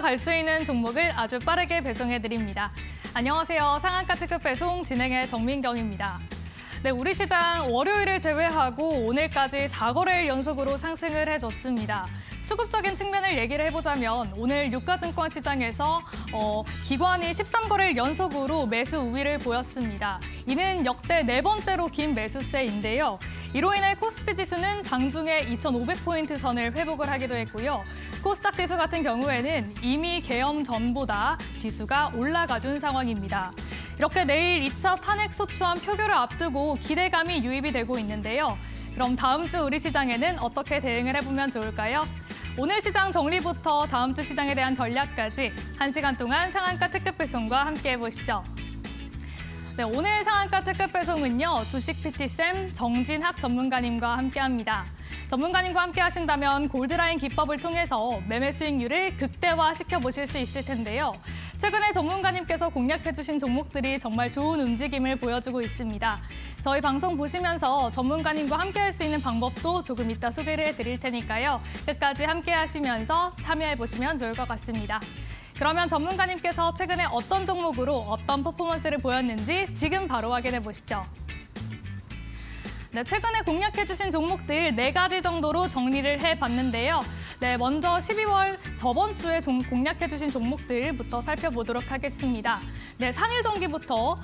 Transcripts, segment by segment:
갈 수 있는 종목을 아주 빠르게 배송해드립니다. 안녕하세요. 상한가 특급 배송 진행의 정민경입니다. 네, 우리 시장 월요일을 제외하고 오늘까지 4거래일 연속으로 상승을 해줬습니다. 수급적인 측면을 얘기를 해보자면 오늘 유가증권 시장에서 기관이 13거래일 연속으로 매수 우위를 보였습니다. 이는 역대 4번째로 긴 매수세인데요. 이로 인해 코스피 지수는 장중에 2,500포인트 선을 회복을 하기도 했고요. 코스닥 지수 같은 경우에는 이미 개엄 전보다 지수가 올라가준 상황입니다. 이렇게 내일 2차 탄핵 소추안 표결을 앞두고 기대감이 유입이 되고 있는데요. 그럼 다음 주 우리 시장에는 어떻게 대응을 해보면 좋을까요? 오늘 시장 정리부터 다음 주 시장에 대한 전략까지 1시간 동안 상한가 특급 배송과 함께 해보시죠. 네, 오늘 상한가 특급 배송은요. 주식 PT쌤 정진학 전문가님과 함께합니다. 전문가님과 함께 하신다면 골드라인 기법을 통해서 매매 수익률을 극대화시켜보실 수 있을 텐데요. 최근에 전문가님께서 공략해주신 종목들이 정말 좋은 움직임을 보여주고 있습니다. 저희 방송 보시면서 전문가님과 함께할 수 있는 방법도 조금 이따 소개를 해드릴 테니까요. 끝까지 함께 하시면서 참여해보시면 좋을 것 같습니다. 그러면 전문가님께서 최근에 어떤 종목으로 어떤 퍼포먼스를 보였는지 지금 바로 확인해 보시죠. 네, 최근에 공략해주신 종목들 4가지 정도로 정리를 해봤는데요. 네, 먼저 12월 저번 주에 공략해주신 종목들부터 살펴보도록 하겠습니다. 네, 산일전기부터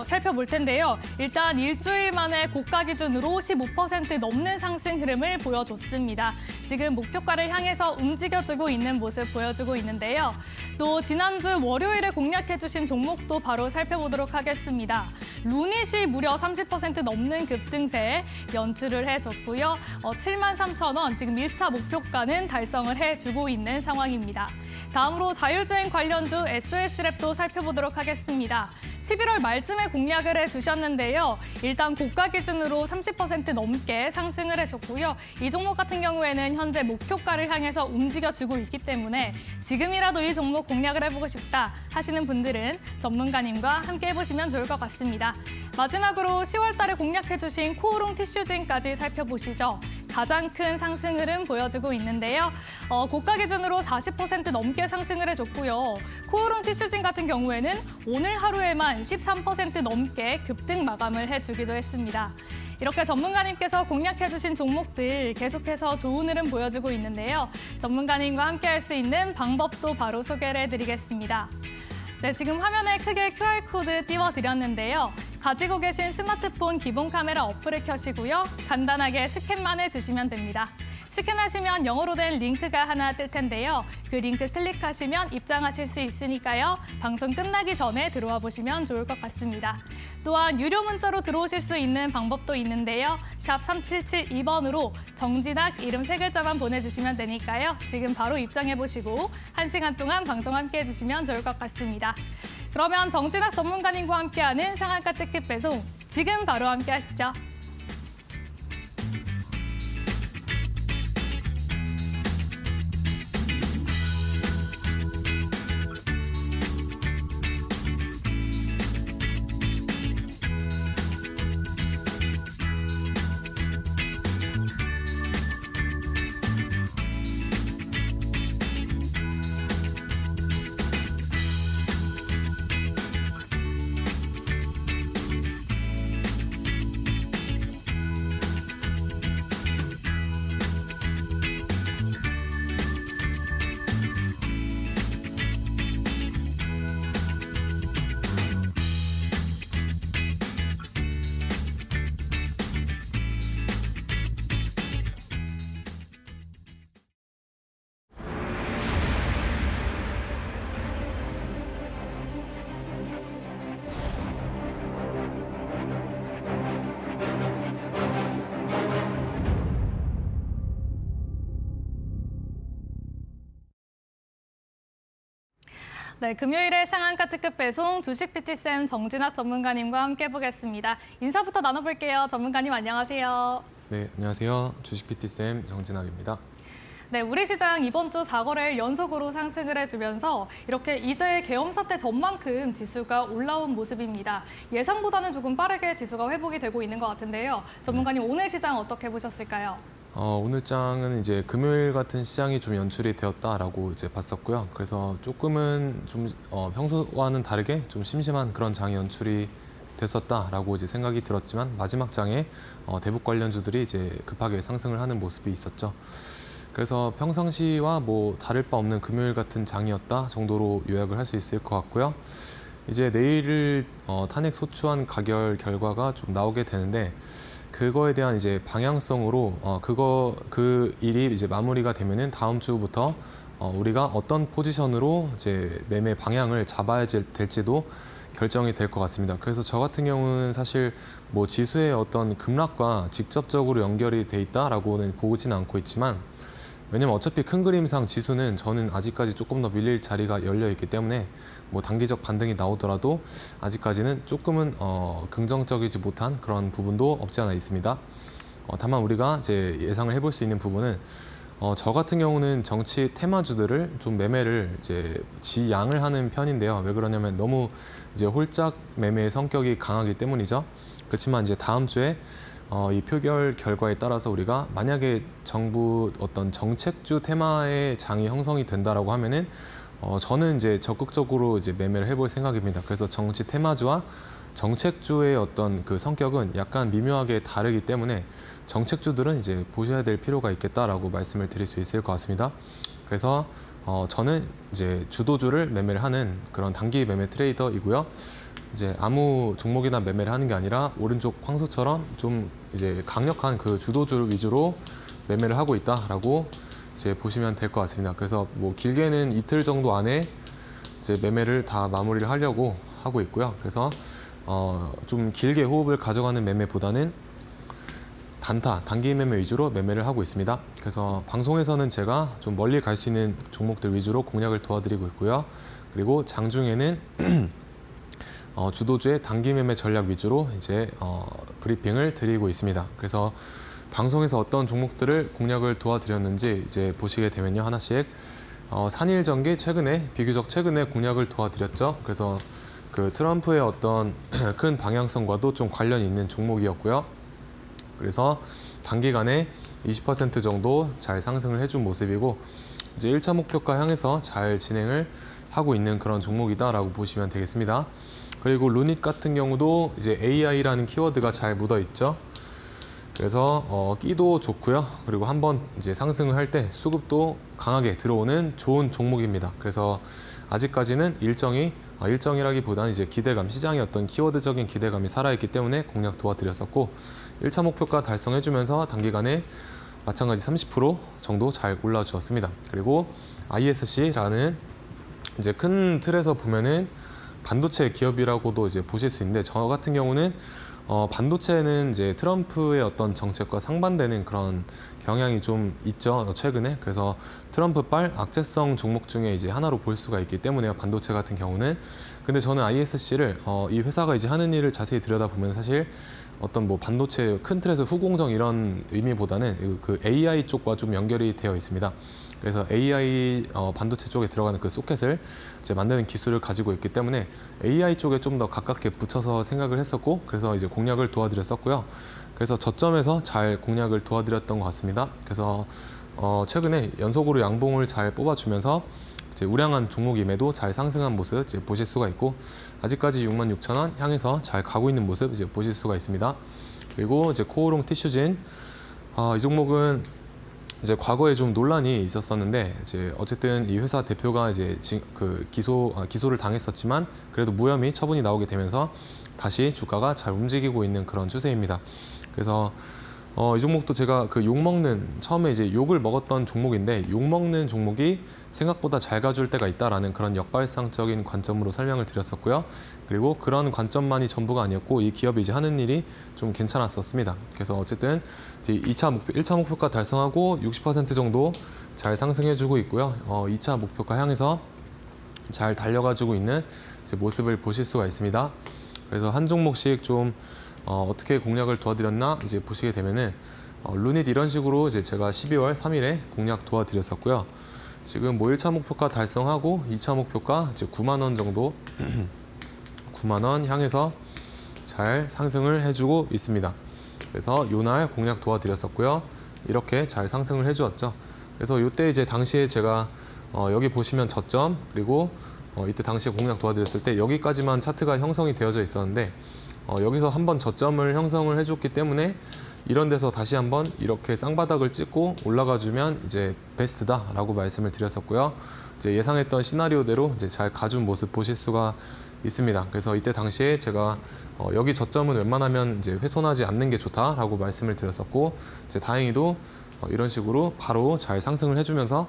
살펴볼 텐데요. 일단 일주일 만에 고가 기준으로 15% 넘는 상승 흐름을 보여줬습니다. 지금 목표가를 향해서 움직여주고 있는 모습 보여주고 있는데요. 또 지난주 월요일에 공략해주신 종목도 바로 살펴보도록 하겠습니다. 루닛이 무려 30% 넘는 급등세 연출을 해줬고요. 73,000원, 지금 1차 목표가는 달성을 해주고 있는 상황입니다. 다음으로 자율주행 관련주 SOS랩도 살펴보도록 하겠습니다. 11월 말쯤에 공략을 해주셨는데요. 일단 고가 기준으로 30% 넘게 상승을 해줬고요. 이 종목 같은 경우에는 현재 목표가를 향해서 움직여주고 있기 때문에 지금이라도 이 종목 공략을 해보고 싶다 하시는 분들은 전문가님과 함께 해보시면 좋을 것 같습니다. 마지막으로 10월 달에 공략해주신 코오롱 티슈진까지 살펴보시죠. 가장 큰 상승 흐름 보여주고 있는데요. 고가 기준으로 40% 넘게 상승을 해줬고요. 코오롱 티슈진 같은 경우에는 오늘 하루에만 13% 넘게 급등 마감을 해주기도 했습니다. 이렇게 전문가님께서 공략해주신 종목들 계속해서 좋은 흐름 보여주고 있는데요. 전문가님과 함께 할 수 있는 방법도 바로 소개를 해드리겠습니다. 네, 지금 화면에 크게 QR코드 띄워드렸는데요. 가지고 계신 스마트폰 기본 카메라 어플을 켜시고요. 간단하게 스캔만 해주시면 됩니다. 스캔하시면 영어로 된 링크가 하나 뜰 텐데요. 그 링크 클릭하시면 입장하실 수 있으니까요. 방송 끝나기 전에 들어와 보시면 좋을 것 같습니다. 또한 유료 문자로 들어오실 수 있는 방법도 있는데요. 샵 3772번으로 정진학 이름 3글자만 보내주시면 되니까요. 지금 바로 입장해보시고 1시간 동안 방송 함께 해주시면 좋을 것 같습니다. 그러면 정진학 전문가님과 함께하는 상한가 특급 배송, 지금 바로 함께 하시죠. 네, 금요일에 상한가 특급 배송 주식 PT쌤 정진학 전문가님과 함께 해보겠습니다. 인사부터 나눠볼게요. 전문가님 안녕하세요. 네, 안녕하세요. 주식 PT쌤 정진학입니다. 네, 우리 시장 이번 주 4거래일 연속으로 상승을 해주면서 이렇게 이제 계엄 사태 전만큼 지수가 올라온 모습입니다. 예상보다는 조금 빠르게 지수가 회복이 되고 있는 것 같은데요. 전문가님 오늘 시장 어떻게 보셨을까요? 오늘 장은 이제 금요일 같은 시장이 좀 연출이 되었다라고 이제 봤었고요. 그래서 조금은 좀 평소와는 다르게 좀 심심한 그런 장이 연출이 됐었다라고 이제 생각이 들었지만 마지막 장에 대북 관련주들이 이제 급하게 상승을 하는 모습이 있었죠. 그래서 평상시와 뭐 다를 바 없는 금요일 같은 장이었다 정도로 요약을 할 수 있을 것 같고요. 이제 내일 탄핵 소추안 가결 결과가 좀 나오게 되는데 그거에 대한 이제 방향성으로 그 일이 이제 마무리가 되면은 다음 주부터 우리가 어떤 포지션으로 이제 매매 방향을 잡아야 될지도 결정이 될 것 같습니다. 그래서 저 같은 경우는 사실 뭐 지수의 어떤 급락과 직접적으로 연결이 돼 있다라고는 보지는 않고 있지만 왜냐면 어차피 큰 그림상 지수는 저는 아직까지 조금 더 밀릴 자리가 열려 있기 때문에 뭐 단기적 반등이 나오더라도 아직까지는 조금은 긍정적이지 못한 그런 부분도 없지 않아 있습니다. 다만 우리가 이제 예상을 해볼 수 있는 부분은 저 같은 경우는 정치 테마주들을 좀 매매를 이제 지양을 하는 편인데요. 왜 그러냐면 너무 이제 홀짝 매매의 성격이 강하기 때문이죠. 그렇지만 이제 다음 주에 이 표결 결과에 따라서 우리가 만약에 정부 어떤 정책주 테마의 장이 형성이 된다라고 하면은 저는 이제 적극적으로 이제 매매를 해볼 생각입니다. 그래서 정치 테마주와 정책주의 어떤 그 성격은 약간 미묘하게 다르기 때문에 정책주들은 이제 보셔야 될 필요가 있겠다라고 말씀을 드릴 수 있을 것 같습니다. 그래서 저는 이제 주도주를 매매를 하는 그런 단기 매매 트레이더이고요. 이제 아무 종목이나 매매를 하는 게 아니라 오른쪽 황소처럼 좀 이제 강력한 그 주도주 위주로 매매를 하고 있다라고 이제 보시면 될 것 같습니다. 그래서 뭐 길게는 이틀 정도 안에 이제 매매를 다 마무리를 하려고 하고 있고요. 그래서 좀 길게 호흡을 가져가는 매매보다는 단기 매매 위주로 매매를 하고 있습니다. 그래서 방송에서는 제가 좀 멀리 갈 수 있는 종목들 위주로 공략을 도와드리고 있고요. 그리고 장중에는 주도주의 단기 매매 전략 위주로 이제 브리핑을 드리고 있습니다. 그래서 방송에서 어떤 종목들을 공략을 도와드렸는지 이제 보시게 되면요, 하나씩 산일전기 비교적 최근에 공략을 도와드렸죠. 그래서 그 트럼프의 어떤 큰 방향성과도 좀 관련이 있는 종목이었고요. 그래서 단기간에 20% 정도 잘 상승을 해준 모습이고 이제 1차 목표가 향해서 잘 진행을 하고 있는 그런 종목이다라고 보시면 되겠습니다. 그리고 루닛 같은 경우도 이제 AI라는 키워드가 잘 묻어 있죠. 그래서 끼도 좋고요. 그리고 한번 이제 상승을 할 때 수급도 강하게 들어오는 좋은 종목입니다. 그래서 아직까지는 일정이라기보다는 이제 기대감, 시장의 어떤 키워드적인 기대감이 살아있기 때문에 공략 도와드렸었고 1차 목표가 달성해주면서 단기간에 마찬가지 30% 정도 잘 올라주었습니다. 그리고 ISC라는 이제 큰 틀에서 보면은 반도체 기업이라고도 이제 보실 수 있는데 저 같은 경우는 반도체는 이제 트럼프의 어떤 정책과 상반되는 그런 경향이 좀 있죠, 최근에. 그래서 트럼프빨 악재성 종목 중에 이제 하나로 볼 수가 있기 때문에요, 반도체 같은 경우는. 근데 저는 ISC를 이 회사가 이제 하는 일을 자세히 들여다보면 사실 어떤 뭐 반도체 큰 틀에서 후공정 이런 의미보다는 그 AI 쪽과 좀 연결이 되어 있습니다. 그래서 AI 반도체 쪽에 들어가는 그 소켓을 이제 만드는 기술을 가지고 있기 때문에 AI 쪽에 좀 더 가깝게 붙여서 생각을 했었고 그래서 이제 공략을 도와드렸었고요. 그래서 저점에서 잘 공략을 도와드렸던 것 같습니다. 그래서 최근에 연속으로 양봉을 잘 뽑아주면서 이제 우량한 종목임에도 잘 상승한 모습 이제 보실 수가 있고 아직까지 66,000원 향해서 잘 가고 있는 모습 이제 보실 수가 있습니다. 그리고 이제 코오롱 티슈진 이 종목은 이제 과거에 좀 논란이 있었었는데 이제 어쨌든 이 회사 대표가 이제 기소를 당했었지만 그래도 무혐의 처분이 나오게 되면서 다시 주가가 잘 움직이고 있는 그런 추세입니다. 그래서 이 종목도 제가 처음에 이제 욕을 먹었던 종목인데 욕 먹는 종목이 생각보다 잘 가줄 때가 있다라는 그런 역발상적인 관점으로 설명을 드렸었고요. 그리고 그런 관점만이 전부가 아니었고 이 기업이 이제 하는 일이 좀 괜찮았었습니다. 그래서 어쨌든 이제 1차 목표가 달성하고 60% 정도 잘 상승해주고 있고요. 2차 목표가 향해서 잘 달려가지고 있는 이제 모습을 보실 수가 있습니다. 그래서 한 종목씩 좀 어떻게 공략을 도와드렸나 이제 보시게 되면은 루닛 이런 식으로 이제 제가 12월 3일에 공략 도와드렸었고요. 지금 뭐 1차 목표가 달성하고 2차 목표가 이제 9만 원 정도 9만 원 향해서 잘 상승을 해주고 있습니다. 그래서 요날 공략 도와드렸었고요. 이렇게 잘 상승을 해주었죠. 그래서 이때 이제 당시에 제가 여기 보시면 저점 그리고 이때 당시에 공략 도와드렸을 때 여기까지만 차트가 형성이 되어져 있었는데 여기서 한번 저점을 형성을 해줬기 때문에 이런 데서 다시 한번 이렇게 쌍바닥을 찍고 올라가주면 이제 베스트다라고 말씀을 드렸었고요. 이제 예상했던 시나리오대로 이제 잘 가준 모습 보실 수가 있습니다. 그래서 이때 당시에 제가 여기 저점은 웬만하면 이제 훼손하지 않는 게 좋다라고 말씀을 드렸었고 이제 다행히도 이런 식으로 바로 잘 상승을 해주면서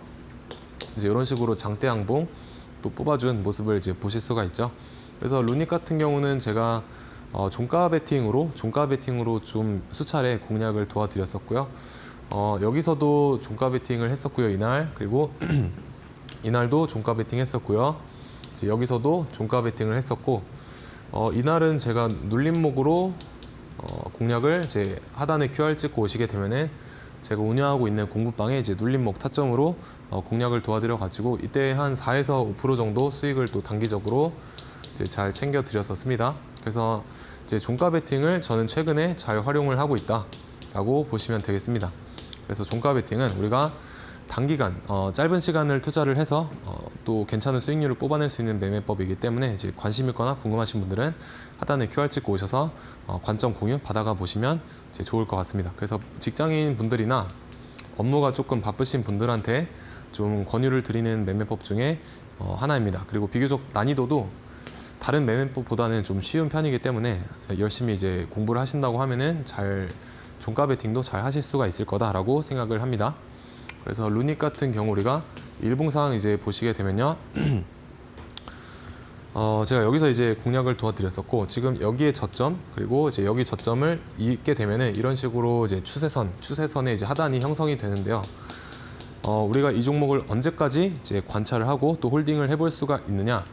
이제 이런 식으로 장대 양봉 또 뽑아준 모습을 이제 보실 수가 있죠. 그래서 루닉 같은 경우는 제가 종가 베팅으로 좀 수차례 공략을 도와드렸었고요. 여기서도 종가 베팅을 했었고요, 이날. 그리고 이날도 종가 베팅 했었고요. 이제 여기서도 종가 베팅을 했었고, 이날은 제가 눌림목으로 공략을 이제 하단에 QR 찍고 오시게 되면은 제가 운영하고 있는 공부방에 이제 눌림목 타점으로 공략을 도와드려 가지고 이때 한 4에서 5% 정도 수익을 또 단기적으로 이제 잘 챙겨 드렸었습니다. 그래서 이제 종가 베팅을 저는 최근에 잘 활용을 하고 있다라고 보시면 되겠습니다. 그래서 종가 베팅은 우리가 단기간 짧은 시간을 투자를 해서 또 괜찮은 수익률을 뽑아낼 수 있는 매매법이기 때문에 이제 관심 있거나 궁금하신 분들은 하단에 QR 찍고 오셔서 관점 공유 받아가 보시면 이제 좋을 것 같습니다. 그래서 직장인 분들이나 업무가 조금 바쁘신 분들한테 좀 권유를 드리는 매매법 중에 하나입니다. 그리고 비교적 난이도도 다른 매매법보다는 좀 쉬운 편이기 때문에 열심히 이제 공부를 하신다고 하면은 잘 종가 베팅도 잘 하실 수가 있을 거다라고 생각을 합니다. 그래서 루닉 같은 경우 우리가 일봉상 이제 보시게 되면요. 제가 여기서 이제 공략을 도와드렸었고 지금 여기에 저점 그리고 이제 여기 저점을 잇게 되면은 이런 식으로 이제 추세선의 이제 하단이 형성이 되는데요. 우리가 이 종목을 언제까지 이제 관찰을 하고 또 홀딩을 해볼 수가 있느냐?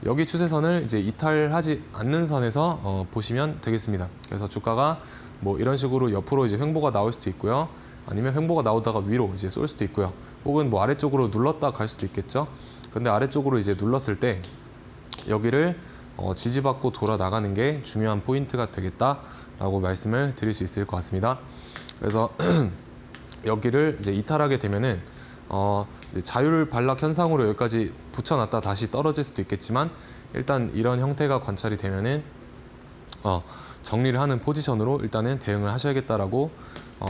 여기 추세선을 이제 이탈하지 않는 선에서 보시면 되겠습니다. 그래서 주가가 뭐 이런 식으로 옆으로 이제 횡보가 나올 수도 있고요. 아니면 횡보가 나오다가 위로 이제 쏠 수도 있고요. 혹은 뭐 아래쪽으로 눌렀다 갈 수도 있겠죠. 근데 아래쪽으로 이제 눌렀을 때 여기를 지지받고 돌아 나가는 게 중요한 포인트가 되겠다라고 말씀을 드릴 수 있을 것 같습니다. 그래서 여기를 이제 이탈하게 되면은 이제 자율 반락 현상으로 여기까지 붙여놨다 다시 떨어질 수도 있겠지만 일단 이런 형태가 관찰이 되면은 정리를 하는 포지션으로 일단은 대응을 하셔야겠다라고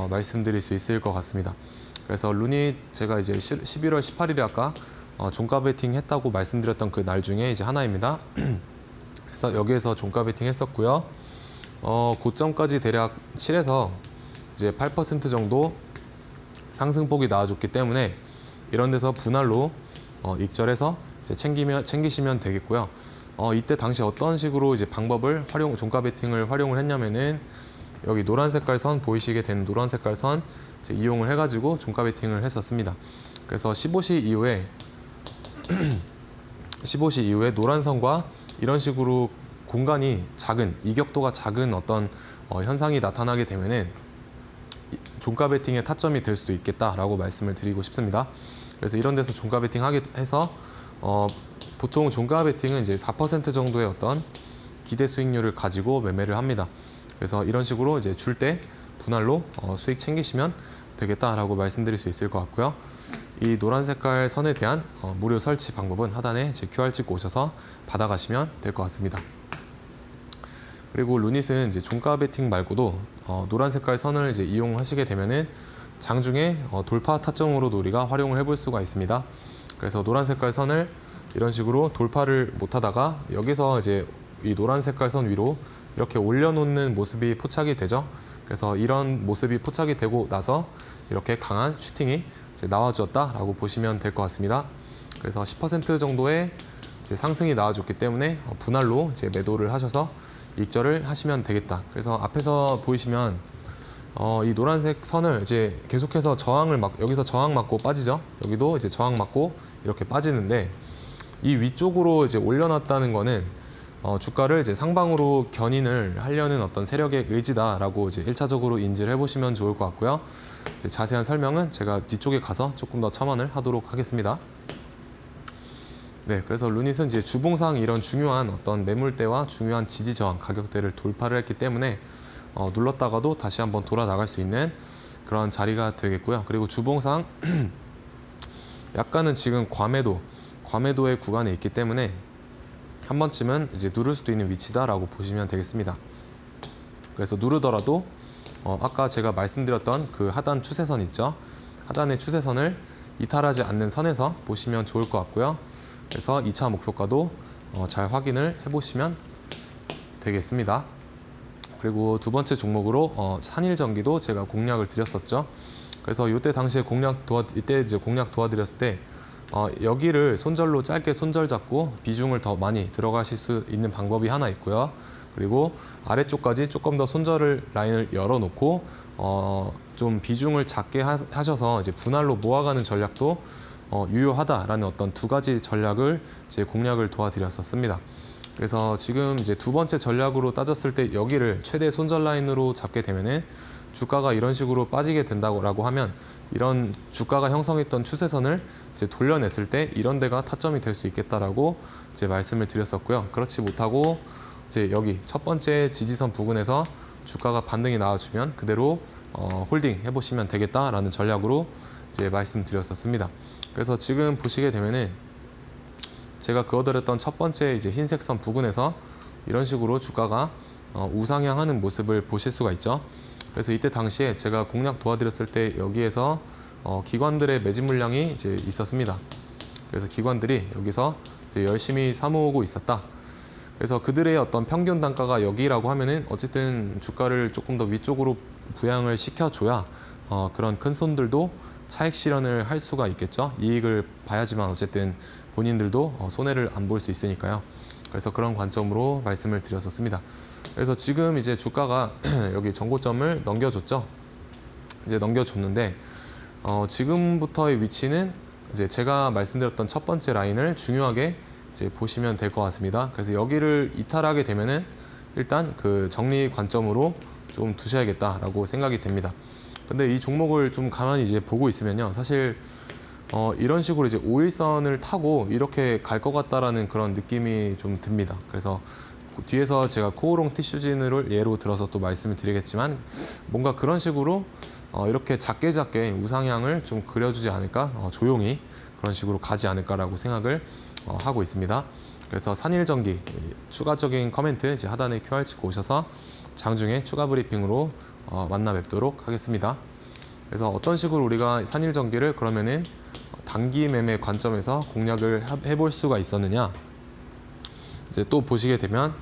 말씀드릴 수 있을 것 같습니다. 그래서 루닛 제가 이제 11월 18일에 아까 종가 베팅 했다고 말씀드렸던 그 날 중에 이제 하나입니다. 그래서 여기에서 종가 베팅 했었고요. 고점까지 대략 7에서 이제 8% 정도 상승폭이 나와줬기 때문에 이런 데서 분할로 익절해서 이제 챙기시면 되겠고요. 이때 당시 어떤 식으로 이제 방법을 종가 베팅을 활용을 했냐면은 여기 노란 색깔 선 보이시게 되는 노란 색깔 선 이제 이용을 해가지고 종가 베팅을 했었습니다. 그래서 15시 이후에 노란 선과 이런 식으로 공간이 작은 이격도가 작은 어떤 현상이 나타나게 되면은 종가 베팅의 타점이 될 수도 있겠다라고 말씀을 드리고 싶습니다. 그래서 이런 데서 종가 베팅 하게 해서 보통 종가 베팅은 이제 4% 정도의 어떤 기대 수익률을 가지고 매매를 합니다. 그래서 이런 식으로 이제 줄 때 분할로 수익 챙기시면 되겠다라고 말씀드릴 수 있을 것 같고요. 이 노란 색깔 선에 대한 무료 설치 방법은 하단에 제 QR 찍고 오셔서 받아가시면 될 것 같습니다. 그리고 루닛은 이제 종가 베팅 말고도 노란 색깔 선을 이제 이용하시게 되면은 장중에 돌파 타점으로도 우리가 활용을 해볼 수가 있습니다. 그래서 노란 색깔 선을 이런 식으로 돌파를 못하다가 여기서 이제 이 노란 색깔 선 위로 이렇게 올려놓는 모습이 포착이 되죠. 그래서 이런 모습이 포착이 되고 나서 이렇게 강한 슈팅이 이제 나와주었다라고 보시면 될 것 같습니다. 그래서 10% 정도의 이제 상승이 나와줬기 때문에 분할로 이제 매도를 하셔서 익절을 하시면 되겠다. 그래서 앞에서 보이시면 이 노란색 선을 이제 계속해서 여기서 저항 맞고 빠지죠. 여기도 이제 저항 맞고 이렇게 빠지는데 이 위쪽으로 이제 올려놨다는 거는 주가를 이제 상방으로 견인을 하려는 어떤 세력의 의지다라고 이제 1차적으로 인지를 해보시면 좋을 것 같고요. 이제 자세한 설명은 제가 뒤쪽에 가서 조금 더 첨언을 하도록 하겠습니다. 네, 그래서 루닛은 이제 주봉상 이런 중요한 어떤 매물대와 중요한 지지 저항 가격대를 돌파를 했기 때문에 눌렀다가도 다시 한번 돌아 나갈 수 있는 그런 자리가 되겠고요. 그리고 주봉상 약간은 지금 과매도의 구간에 있기 때문에 한 번쯤은 이제 누를 수도 있는 위치다라고 보시면 되겠습니다. 그래서 누르더라도 아까 제가 말씀드렸던 그 하단 추세선 있죠? 하단의 추세선을 이탈하지 않는 선에서 보시면 좋을 것 같고요. 그래서 2차 목표가도 잘 확인을 해보시면 되겠습니다. 그리고 두 번째 종목으로 산일전기도 제가 공략을 드렸었죠. 그래서 이때 당시에 공략 도와드렸을 때 여기를 손절로 짧게 손절 잡고 비중을 더 많이 들어가실 수 있는 방법이 하나 있고요. 그리고 아래쪽까지 조금 더 손절 라인을 열어놓고 좀 비중을 작게 하셔서 이제 분할로 모아가는 전략도 유효하다라는 어떤 두 가지 전략을 제 공략을 도와드렸었습니다. 그래서 지금 이제 두 번째 전략으로 따졌을 때 여기를 최대 손절 라인으로 잡게 되면은 주가가 이런 식으로 빠지게 된다고 하면 이런 주가가 형성했던 추세선을 이제 돌려냈을 때 이런 데가 타점이 될 수 있겠다라고 이제 말씀을 드렸었고요. 그렇지 못하고 이제 여기 첫 번째 지지선 부근에서 주가가 반등이 나와주면 그대로 홀딩 해보시면 되겠다라는 전략으로 이제 말씀드렸었습니다. 그래서 지금 보시게 되면은 제가 그어드렸던 첫 번째 이제 흰색 선 부근에서 이런 식으로 주가가 우상향하는 모습을 보실 수가 있죠. 그래서 이때 당시에 제가 공략 도와드렸을 때 여기에서 기관들의 매집 물량이 이제 있었습니다. 그래서 기관들이 여기서 이제 열심히 사모으고 있었다. 그래서 그들의 어떤 평균 단가가 여기라고 하면은 어쨌든 주가를 조금 더 위쪽으로 부양을 시켜줘야 그런 큰 손들도 차익 실현을 할 수가 있겠죠. 이익을 봐야지만 어쨌든 본인들도 손해를 안 볼 수 있으니까요. 그래서 그런 관점으로 말씀을 드렸었습니다. 그래서 지금 이제 주가가 여기 전고점을 넘겨줬죠. 이제 넘겨줬는데 지금부터의 위치는 이제 제가 말씀드렸던 첫 번째 라인을 중요하게 이제 보시면 될 것 같습니다. 그래서 여기를 이탈하게 되면은 일단 그 정리 관점으로 좀 두셔야겠다라고 생각이 됩니다. 근데 이 종목을 좀 가만히 이제 보고 있으면요, 사실 이런 식으로 이제 5일선을 타고 이렇게 갈 것 같다라는 그런 느낌이 좀 듭니다. 그래서 뒤에서 제가 코오롱 티슈진을 예로 들어서 또 말씀을 드리겠지만 뭔가 그런 식으로 이렇게 작게 우상향을 좀 그려주지 않을까, 조용히 그런 식으로 가지 않을까라고 생각을 하고 있습니다. 그래서 산일전기 추가적인 커멘트 이제 하단에 QR 찍고 오셔서 장중에 추가 브리핑으로 만나 뵙도록 하겠습니다. 그래서 어떤 식으로 우리가 산일전기를 그러면은 단기 매매 관점에서 공략을 해볼 수가 있었느냐? 이제 또 보시게 되면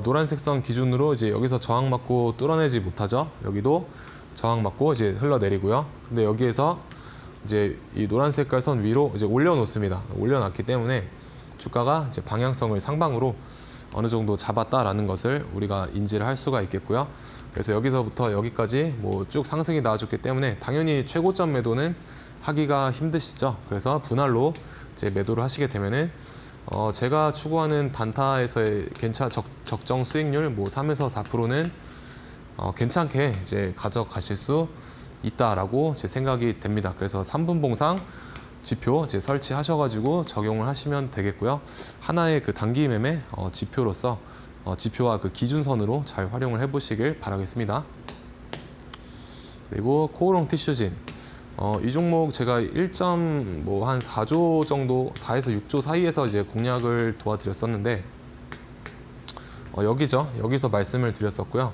노란색 선 기준으로 이제 여기서 저항 맞고 뚫어내지 못하죠. 여기도 저항 맞고 이제 흘러내리고요. 근데 여기에서 이제 이 노란 색깔 선 위로 이제 올려놓습니다. 올려놨기 때문에 주가가 이제 방향성을 상방으로 어느 정도 잡았다라는 것을 우리가 인지를 할 수가 있겠고요. 그래서 여기서부터 여기까지 뭐 쭉 상승이 나와줬기 때문에 당연히 최고점 매도는 하기가 힘드시죠. 그래서 분할로 이제 매도를 하시게 되면은 제가 추구하는 단타에서의 적정 수익률 뭐 3에서 4%는 괜찮게 이제 가져가실 수 있다라고 제 생각이 됩니다. 그래서 3분 봉상 지표 이제 설치하셔가지고 적용을 하시면 되겠고요. 하나의 그 단기 매매 지표로서 지표와 그 기준선으로 잘 활용을 해보시길 바라겠습니다. 그리고 코오롱 티슈진 이 종목 제가 4조 정도 4에서 6조 사이에서 이제 공략을 도와드렸었는데 여기서 말씀을 드렸었고요.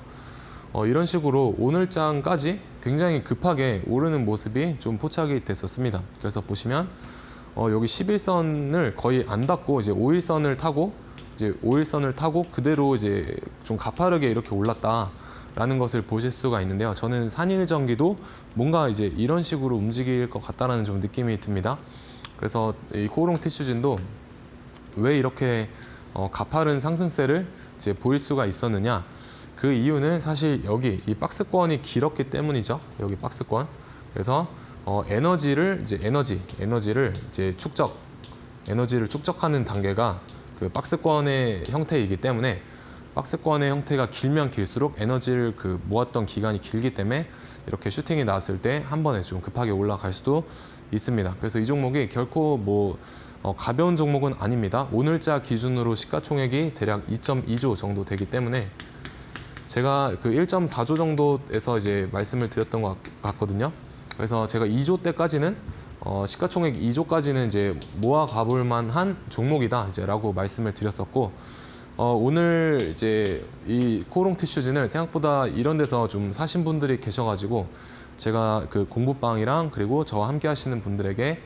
이런 식으로 오늘장까지 굉장히 급하게 오르는 모습이 좀 포착이 됐었습니다. 그래서 보시면 여기 11선을 거의 안 닿고 이제 5일선을 타고 그대로 이제 좀 가파르게 이렇게 올랐다라는 것을 보실 수가 있는데요. 저는 산일전기도 뭔가 이제 이런 식으로 움직일 것 같다라는 좀 느낌이 듭니다. 그래서 이 코오롱 티슈진도 왜 이렇게 가파른 상승세를 이제 보일 수가 있었느냐? 그 이유는 사실 여기 이 박스권이 길었기 때문이죠. 여기 박스권. 그래서 에너지를 이제 축적하는 단계가 그 박스권의 형태이기 때문에 박스권의 형태가 길면 길수록 에너지를 그 모았던 기간이 길기 때문에 이렇게 슈팅이 나왔을 때 한 번에 좀 급하게 올라갈 수도 있습니다. 그래서 이 종목이 결코 뭐 가벼운 종목은 아닙니다. 오늘자 기준으로 시가총액이 대략 2.2조 정도 되기 때문에 제가 그 1.4조 정도에서 이제 말씀을 드렸던 것 같거든요. 그래서 제가 2조 때까지는 시가총액 2조까지는 이제 모아 가볼 만한 종목이다 이제라고 말씀을 드렸었고, 오늘 이제 이 코오롱 티슈진을 생각보다 이런 데서 좀 사신 분들이 계셔가지고 제가 그 공부방이랑 그리고 저와 함께 하시는 분들에게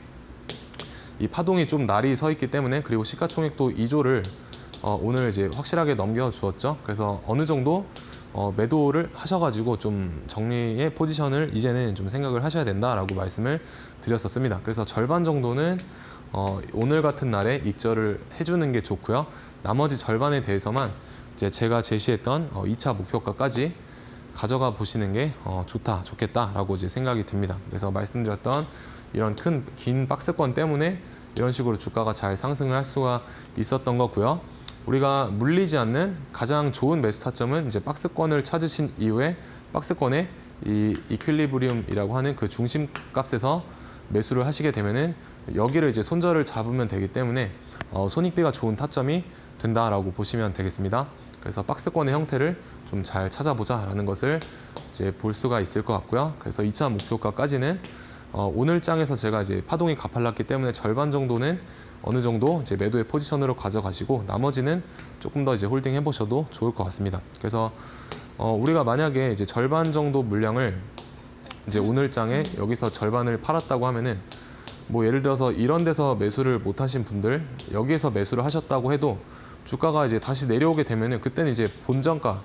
이 파동이 좀 날이 서 있기 때문에, 그리고 시가총액도 2조를 오늘 이제 확실하게 넘겨주었죠. 그래서 어느 정도 매도를 하셔가지고 좀 정리의 포지션을 이제는 좀 생각을 하셔야 된다라고 말씀을 드렸었습니다. 그래서 절반 정도는 오늘 같은 날에 익절을 해주는 게 좋고요. 나머지 절반에 대해서만 이제 제가 제시했던 2차 목표가까지 가져가 보시는 게 좋겠다라고 이제 생각이 듭니다. 그래서 말씀드렸던 이런 긴 박스권 때문에 이런 식으로 주가가 잘 상승을 할 수가 있었던 거고요. 우리가 물리지 않는 가장 좋은 매수 타점은 이제 박스권을 찾으신 이후에 박스권의 이 이퀄리브리움이라고 하는 그 중심 값에서 매수를 하시게 되면은 여기를 이제 손절을 잡으면 되기 때문에 손익비가 좋은 타점이 된다라고 보시면 되겠습니다. 그래서 박스권의 형태를 좀 잘 찾아보자라는 것을 이제 볼 수가 있을 것 같고요. 그래서 2차 목표가까지는 오늘 장에서 제가 이제 파동이 가팔랐기 때문에 절반 정도는 어느 정도 이제 매도의 포지션으로 가져가시고 나머지는 조금 더 이제 홀딩 해보셔도 좋을 것 같습니다. 그래서 우리가 만약에 이제 절반 정도 물량을 이제 오늘 장에 여기서 절반을 팔았다고 하면은 뭐 예를 들어서 이런 데서 매수를 못 하신 분들 여기에서 매수를 하셨다고 해도 주가가 이제 다시 내려오게 되면은 그때는 이제 본전가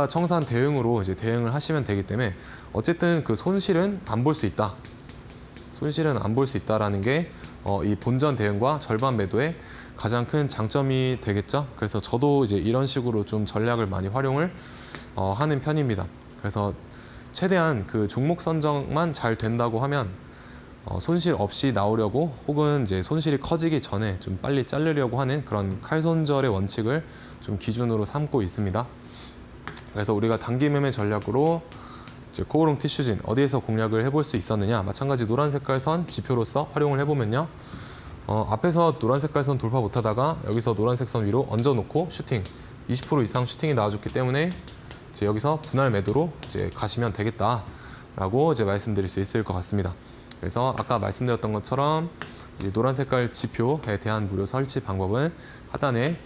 청산 대응으로 이제 대응을 하시면 되기 때문에 어쨌든 그 손실은 안 볼 수 있다. 손실은 안 볼 수 있다라는 게 이 본전 대응과 절반 매도의 가장 큰 장점이 되겠죠. 그래서 저도 이제 이런 식으로 좀 전략을 많이 활용을 하는 편입니다. 그래서 최대한 그 종목 선정만 잘 된다고 하면 손실 없이 나오려고 혹은 이제 손실이 커지기 전에 좀 빨리 자르려고 하는 그런 칼손절의 원칙을 좀 기준으로 삼고 있습니다. 그래서 우리가 단기 매매 전략으로 이제 코오롱 티슈진 어디에서 공략을 해볼 수 있었느냐, 마찬가지 노란 색깔 선 지표로서 활용을 해보면요. 앞에서 노란 색깔 선 돌파 못하다가 여기서 노란색 선 위로 얹어놓고 슈팅 20% 이상 슈팅이 나와줬기 때문에 이제 여기서 분할 매도로 이제 가시면 되겠다라고 이제 말씀드릴 수 있을 것 같습니다. 그래서 아까 말씀드렸던 것처럼 이제 노란 색깔 지표에 대한 무료 설치 방법은 하단에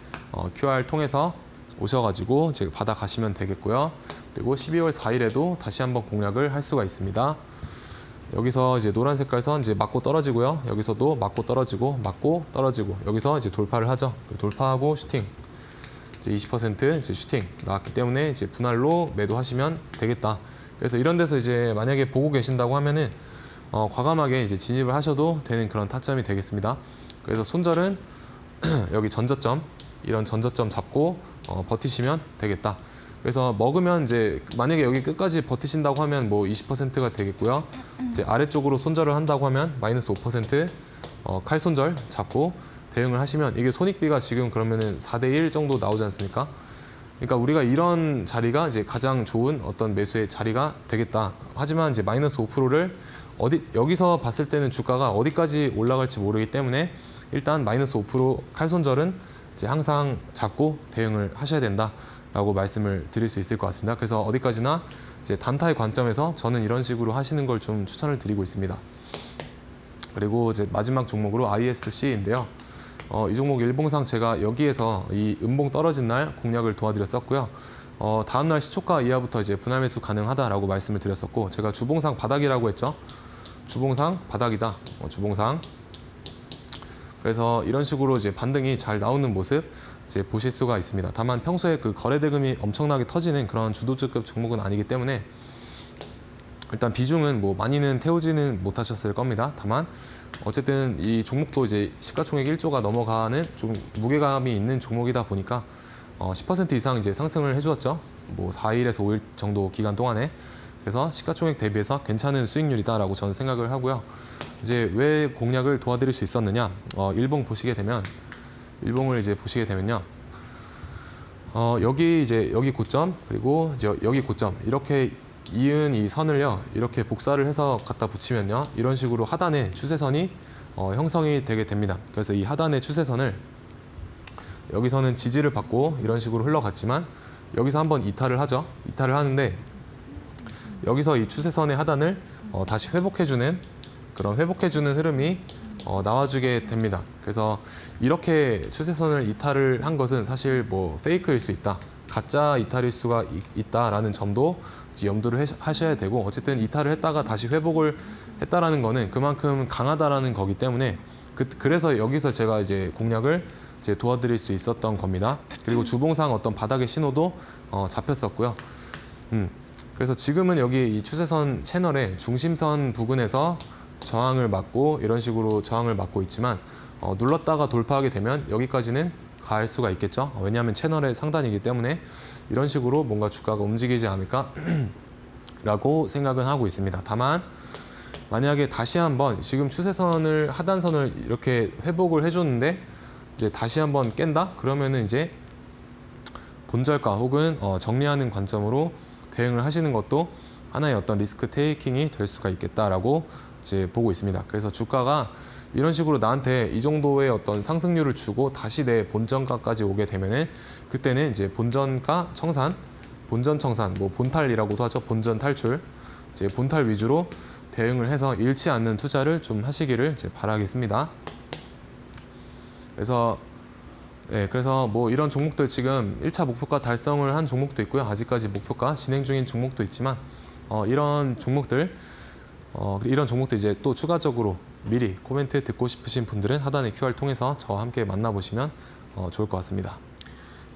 QR 통해서 오셔가지고 이제 받아가시면 되겠고요. 그리고 12월 4일에도 다시 한번 공략을 할 수가 있습니다. 여기서 이제 노란 색깔 선 이제 맞고 떨어지고요. 여기서도 맞고 떨어지고 맞고 떨어지고 여기서 이제 돌파를 하죠. 돌파하고 슈팅 이제 20% 이제 슈팅 나왔기 때문에 이제 분할로 매도하시면 되겠다. 그래서 이런 데서 이제 만약에 보고 계신다고 하면은 과감하게 이제 진입을 하셔도 되는 그런 타점이 되겠습니다. 그래서 손절은 여기 전저점 이런 전저점 잡고 버티시면 되겠다. 그래서 먹으면 이제 만약에 여기 끝까지 버티신다고 하면 뭐 20%가 되겠고요. 이제 아래쪽으로 손절을 한다고 하면 마이너스 5% 칼손절 잡고 대응을 하시면 이게 손익비가 지금 그러면은 4대1 정도 나오지 않습니까? 그러니까 우리가 이런 자리가 이제 가장 좋은 어떤 매수의 자리가 되겠다. 하지만 이제 마이너스 5%를 여기서 봤을 때는 주가가 어디까지 올라갈지 모르기 때문에 일단 마이너스 5% 칼손절은 이제 항상 잡고 대응을 하셔야 된다라고 말씀을 드릴 수 있을 것 같습니다. 그래서 어디까지나 이제 단타의 관점에서 저는 이런 식으로 하시는 걸 좀 추천을 드리고 있습니다. 그리고 이제 마지막 종목으로 ISC인데요. 이 종목 일봉상 제가 여기에서 이 음봉 떨어진 날 공략을 도와드렸었고요. 다음날 시초가 이하부터 이제 분할 매수 가능하다라고 말씀을 드렸었고, 제가 주봉상 바닥이라고 했죠. 주봉상 바닥이다. 주봉상. 그래서 이런 식으로 이제 반등이 잘 나오는 모습 이제 보실 수가 있습니다. 다만 평소에 그 거래 대금이 엄청나게 터지는 그런 주도주급 종목은 아니기 때문에 일단 비중은 뭐 많이는 태우지는 못하셨을 겁니다. 다만 어쨌든 이 종목도 이제 시가총액 1조가 넘어가는 좀 무게감이 있는 종목이다 보니까 10% 이상 이제 상승을 해주었죠. 뭐 4일에서 5일 정도 기간 동안에. 그래서 시가총액 대비해서 괜찮은 수익률이다라고 저는 생각을 하고요. 이제 왜 공략을 도와드릴 수 있었느냐? 일봉 보시게 되면 일봉을 이제 보시게 되면요. 여기 이제 여기 고점 그리고 이제 여기 고점 이렇게 이은 이 선을요 이렇게 복사를 해서 갖다 붙이면요 이런 식으로 하단에 추세선이 형성이 되게 됩니다. 그래서 이 하단의 추세선을 여기서는 지지를 받고 이런 식으로 흘러갔지만 여기서 한번 이탈을 하죠. 이탈을 하는데 여기서 이 추세선의 하단을 다시 회복해주는 그런 회복해주는 흐름이 나와주게 됩니다. 그래서 이렇게 추세선을 이탈을 한 것은 사실 뭐 페이크일 수 있다, 가짜 이탈일 수가 있다라는 점도 이제 염두를 하셔야 되고, 어쨌든 이탈을 했다가 다시 회복을 했다라는 거는 그만큼 강하다라는 거기 때문에 그래서 여기서 제가 이제 공략을 이제 도와드릴 수 있었던 겁니다. 그리고 주봉상 어떤 바닥의 신호도 잡혔었고요. 그래서 지금은 여기 이 추세선 채널의 중심선 부근에서 저항을 맞고 이런 식으로 저항을 맞고 있지만 눌렀다가 돌파하게 되면 여기까지는 갈 수가 있겠죠. 왜냐하면 채널의 상단이기 때문에 이런 식으로 뭔가 주가가 움직이지 않을까라고 생각은 하고 있습니다. 다만 만약에 다시 한번 지금 추세선을 하단선을 이렇게 회복을 해줬는데 이제 다시 한번 깬다? 그러면은 이제 본절가 혹은 정리하는 관점으로 대응을 하시는 것도 하나의 어떤 리스크 테이킹이 될 수가 있겠다라고 이제 보고 있습니다. 그래서 주가가 이런 식으로 나한테 이 정도의 어떤 상승률을 주고 다시 내 본전가까지 오게 되면은 그때는 이제 본전가 청산, 본전 청산, 뭐 본탈이라고도 하죠. 본전 탈출, 이제 본탈 위주로 대응을 해서 잃지 않는 투자를 좀 하시기를 이제 바라겠습니다. 그래서 뭐 이런 종목들 지금 1차 목표가 달성을 한 종목도 있고요. 아직까지 목표가 진행 중인 종목도 있지만 이런 종목들 이제 또 추가적으로 미리 코멘트 듣고 싶으신 분들은 하단의 QR 통해서 저와 함께 만나보시면 좋을 것 같습니다.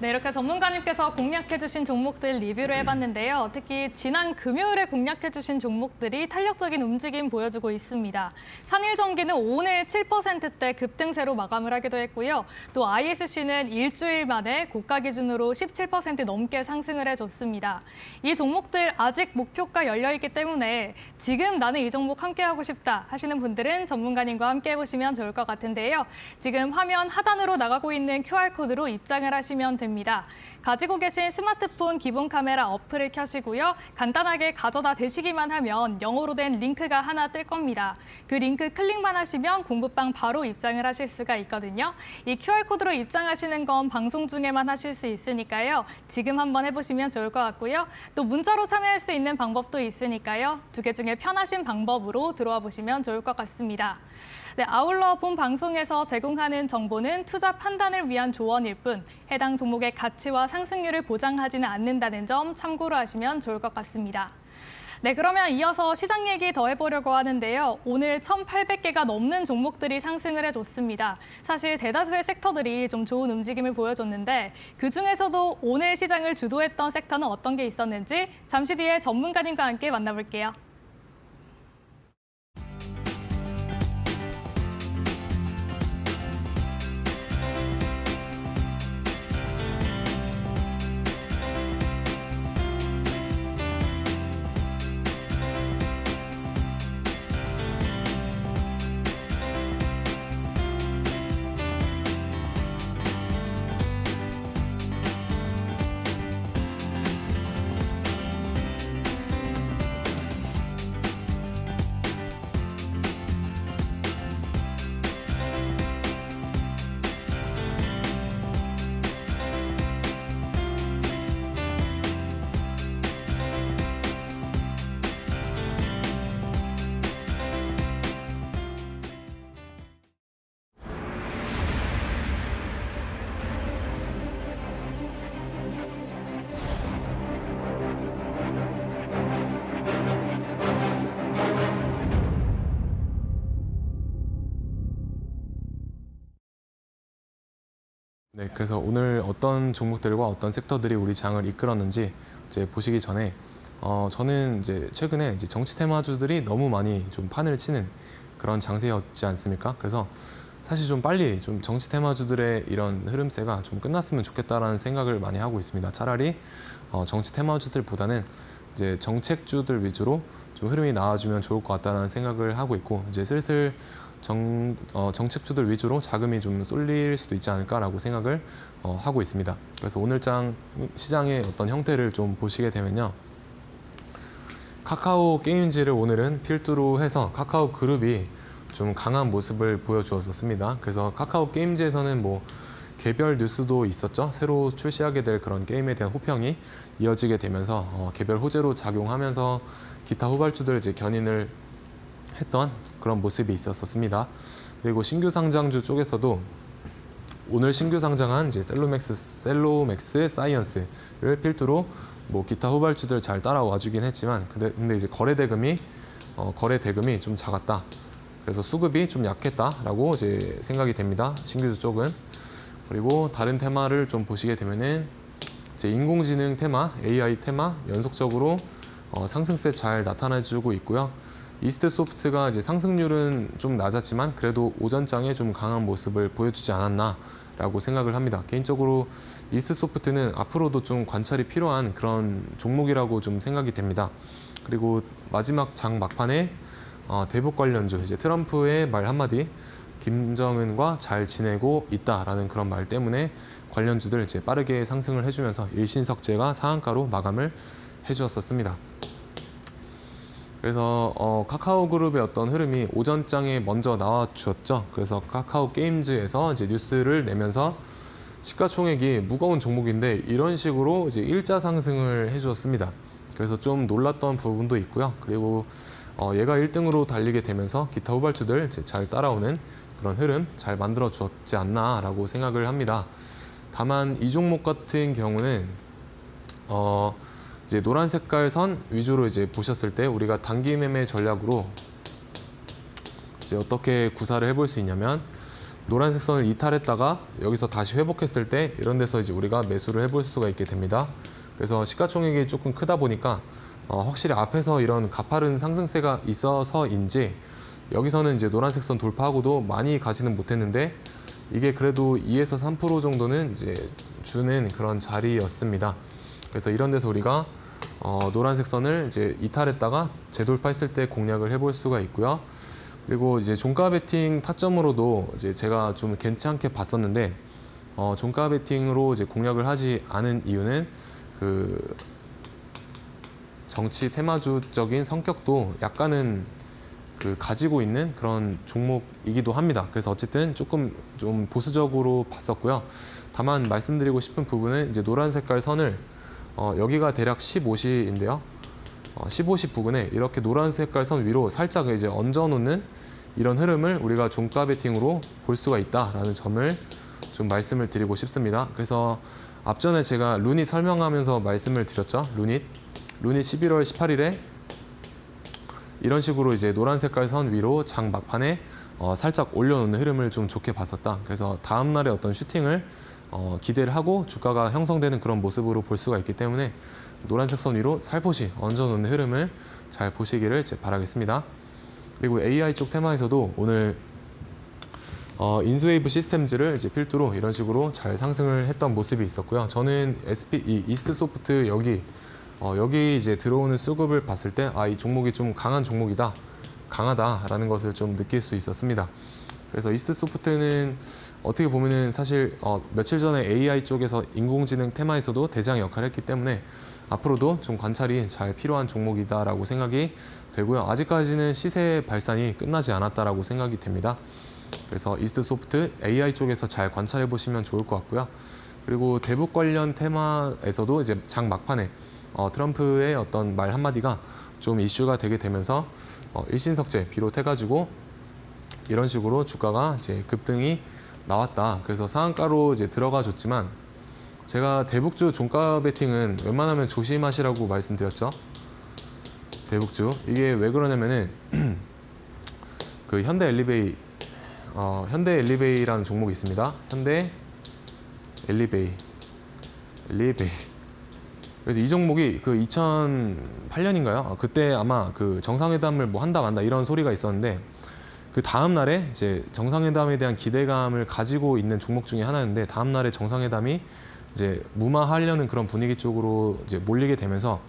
네, 이렇게 전문가님께서 공략해주신 종목들 리뷰를 해봤는데요. 특히 지난 금요일에 공략해주신 종목들이 탄력적인 움직임 보여주고 있습니다. 산일전기는 오늘 7%대 급등세로 마감을 하기도 했고요. 또 ISC는 일주일 만에 고가 기준으로 17% 넘게 상승을 해줬습니다. 이 종목들 아직 목표가 열려있기 때문에 지금 나는 이 종목 함께하고 싶다 하시는 분들은 전문가님과 함께 해보시면 좋을 것 같은데요. 지금 화면 하단으로 나가고 있는 QR코드로 입장을 하시면 됩니다. 가지고 계신 스마트폰 기본 카메라 어플을 켜시고요. 간단하게 가져다 대시기만 하면 영어로 된 링크가 하나 뜰 겁니다. 그 링크 클릭만 하시면 공부방 바로 입장을 하실 수가 있거든요. 이 QR코드로 입장하시는 건 방송 중에만 하실 수 있으니까요. 지금 한번 해보시면 좋을 것 같고요. 또 문자로 참여할 수 있는 방법도 있으니까요. 두 개 중에 편하신 방법으로 들어와 보시면 좋을 것 같습니다. 네, 아울러 본 방송에서 제공하는 정보는 투자 판단을 위한 조언일 뿐 해당 종목의 가치와 상승률을 보장하지는 않는다는 점 참고로 하시면 좋을 것 같습니다. 네, 그러면 이어서 시장 얘기 더 해보려고 하는데요. 오늘 1,800개가 넘는 종목들이 상승을 해줬습니다. 사실 대다수의 섹터들이 좀 좋은 움직임을 보여줬는데 그중에서도 오늘 시장을 주도했던 섹터는 어떤 게 있었는지 잠시 뒤에 전문가님과 함께 만나볼게요. 네, 그래서 오늘 어떤 종목들과 어떤 섹터들이 우리 장을 이끌었는지 이제 보시기 전에 저는 이제 최근에 이제 정치 테마주들이 너무 많이 좀 판을 치는 그런 장세였지 않습니까? 그래서 사실 좀 빨리 좀 정치 테마주들의 이런 흐름세가 좀 끝났으면 좋겠다라는 생각을 많이 하고 있습니다. 차라리 정치 테마주들보다는 이제 정책주들 위주로 좀 흐름이 나와주면 좋을 것 같다는 생각을 하고 있고 이제 슬슬 정책주들 위주로 자금이 좀 쏠릴 수도 있지 않을까라고 생각을 하고 있습니다. 그래서 오늘장 시장의 어떤 형태를 좀 보시게 되면요. 카카오 게임즈를 오늘은 필두로 해서 카카오 그룹이 좀 강한 모습을 보여주었었습니다. 그래서 카카오 게임즈에서는 뭐 개별 뉴스도 있었죠. 새로 출시하게 될 그런 게임에 대한 호평이 이어지게 되면서 개별 호재로 작용하면서 기타 후발주들 이제 견인을 했던 그런 모습이 있었습니다. 그리고 신규 상장주 쪽에서도 오늘 신규 상장한 이제 셀로맥스 사이언스를 필두로 뭐 기타 후발주들 잘 따라와주긴 했지만 근데 이제 거래 대금이 좀 작았다. 그래서 수급이 좀 약했다라고 이제 생각이 됩니다. 신규주 쪽은. 그리고 다른 테마를 좀 보시게 되면은 이제 인공지능 테마, AI 테마 연속적으로 상승세 잘 나타내주고 있고요. 이스트소프트가 이제 상승률은 좀 낮았지만 그래도 오전장에 좀 강한 모습을 보여주지 않았나라고 생각을 합니다. 개인적으로 이스트소프트는 앞으로도 좀 관찰이 필요한 그런 종목이라고 좀 생각이 됩니다. 그리고 마지막 장 막판에 대북 관련주 이제 트럼프의 말 한마디 김정은과 잘 지내고 있다라는 그런 말 때문에 관련주들 이제 빠르게 상승을 해주면서 일신석재가 상한가로 마감을 해주었었습니다. 그래서 카카오그룹의 어떤 흐름이 오전장에 먼저 나와주었죠. 그래서 카카오 게임즈에서 이제 뉴스를 내면서 시가총액이 무거운 종목인데 이런 식으로 이제 일자 상승을 해주었습니다. 그래서 좀 놀랐던 부분도 있고요. 그리고 얘가 1등으로 달리게 되면서 기타 후발주들 이제 잘 따라오는 그런 흐름 잘 만들어 주었지 않나라고 생각을 합니다. 다만 이 종목 같은 경우는 이제 노란 색깔 선 위주로 이제 보셨을 때 우리가 단기 매매 전략으로 이제 어떻게 구사를 해볼 수 있냐면 노란색 선을 이탈했다가 여기서 다시 회복했을 때 이런 데서 이제 우리가 매수를 해볼 수가 있게 됩니다. 그래서 시가총액이 조금 크다 보니까 확실히 앞에서 이런 가파른 상승세가 있어서인지 여기서는 이제 노란색 선 돌파하고도 많이 가지는 못했는데 이게 그래도 2에서 3% 정도는 이제 주는 그런 자리였습니다. 그래서 이런 데서 우리가 노란색 선을 이제 이탈했다가 재돌파했을 때 공략을 해볼 수가 있고요. 그리고 이제 종가 베팅 타점으로도 이제 제가 좀 괜찮게 봤었는데 종가 베팅으로 이제 공략을 하지 않은 이유는 그 정치 테마주적인 성격도 약간은 그 가지고 있는 그런 종목이기도 합니다. 그래서 어쨌든 조금 좀 보수적으로 봤었고요. 다만 말씀드리고 싶은 부분은 이제 노란 색깔 선을 여기가 대략 15시인데요. 15시 부근에 이렇게 노란 색깔 선 위로 살짝 이제 얹어 놓는 이런 흐름을 우리가 종가 베팅으로 볼 수가 있다라는 점을 좀 말씀을 드리고 싶습니다. 그래서 앞전에 제가 루닛 설명하면서 말씀을 드렸죠. 루닛 11월 18일에 이런 식으로 이제 노란 색깔 선 위로 장 막판에 살짝 올려놓는 흐름을 좀 좋게 봤었다. 그래서 다음 날의 어떤 슈팅을 기대를 하고 주가가 형성되는 그런 모습으로 볼 수가 있기 때문에 노란색 선 위로 살포시 얹어놓는 흐름을 잘 보시기를 바라겠습니다. 그리고 AI 쪽 테마에서도 오늘 인스웨이브 시스템즈를 이제 필두로 이런 식으로 잘 상승을 했던 모습이 있었고요. 저는 이스트소프트 여기 이제 들어오는 수급을 봤을 때 이 종목이 좀 강하다라는 것을 좀 느낄 수 있었습니다. 그래서 이스트소프트는 어떻게 보면은 사실 며칠 전에 AI 쪽에서 인공지능 테마에서도 대장 역할을 했기 때문에 앞으로도 좀 관찰이 잘 필요한 종목이다라고 생각이 되고요. 아직까지는 시세 발산이 끝나지 않았다라고 생각이 됩니다. 그래서 이스트소프트 AI 쪽에서 잘 관찰해 보시면 좋을 것 같고요. 그리고 대북 관련 테마에서도 이제 장 막판에 트럼프의 어떤 말 한마디가 좀 이슈가 되게 되면서 일신석재 비롯해가지고 이런 식으로 주가가 이제 급등이 나왔다. 그래서 상한가로 이제 들어가 줬지만 제가 대북주 종가 베팅은 웬만하면 조심하시라고 말씀드렸죠. 대북주 이게 왜 그러냐면은 그 현대 엘리베이라는 종목이 있습니다. 현대 엘리베이. 그래서 이 종목이 그 2008년인가요? 그때 아마 그 정상회담을 뭐 한다 만다 이런 소리가 있었는데 그 다음 날에 이제 정상회담에 대한 기대감을 가지고 있는 종목 중에 하나였는데 다음 날에 정상회담이 이제 무마하려는 그런 분위기 쪽으로 이제 몰리게 되면서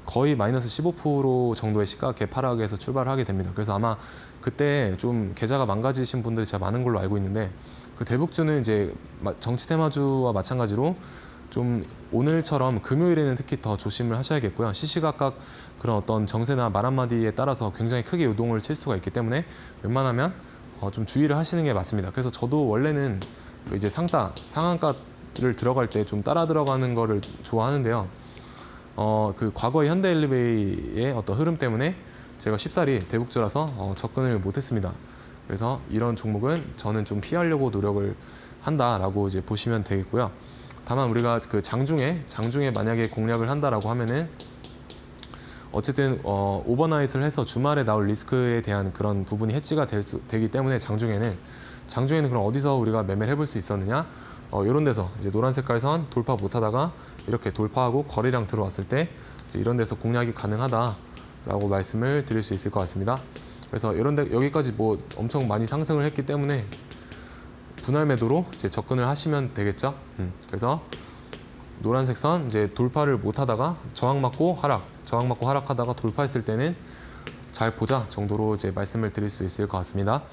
거의 마이너스 15% 정도의 시가 개파락에서 출발을 하게 됩니다. 그래서 아마 그때 좀 계좌가 망가지신 분들이 제가 많은 걸로 알고 있는데 그 대북주는 이제 정치 테마주와 마찬가지로 좀 오늘처럼 금요일에는 특히 더 조심을 하셔야겠고요. 시시각각 그런 어떤 정세나 말 한마디에 따라서 굉장히 크게 요동을 칠 수가 있기 때문에 웬만하면 좀 주의를 하시는 게 맞습니다. 그래서 저도 원래는 이제 상한가를 들어갈 때 좀 따라 들어가는 거를 좋아하는데요. 그 과거의 현대일리베이의 어떤 흐름 때문에 제가 쉽사리 대북주라서 접근을 못했습니다. 그래서 이런 종목은 저는 좀 피하려고 노력을 한다라고 이제 보시면 되겠고요. 다만 우리가 그 장중에 만약에 공략을 한다라고 하면은 어쨌든 오버나잇을 해서 주말에 나올 리스크에 대한 그런 부분이 해지가 되기 때문에 장중에는 그럼 어디서 우리가 매매를 해볼 수 있었느냐? 이런 데서 이제 노란 색깔 선 돌파 못하다가 이렇게 돌파하고 거래량 들어왔을 때 이제 이런 데서 공략이 가능하다라고 말씀을 드릴 수 있을 것 같습니다. 그래서 이런 데 여기까지 뭐 엄청 많이 상승을 했기 때문에 분할 매도로 이제 접근을 하시면 되겠죠. 그래서 노란색 선 이제 돌파를 못하다가 저항 맞고 하락하다가 돌파했을 때는 잘 보자 정도로 이제 말씀을 드릴 수 있을 것 같습니다.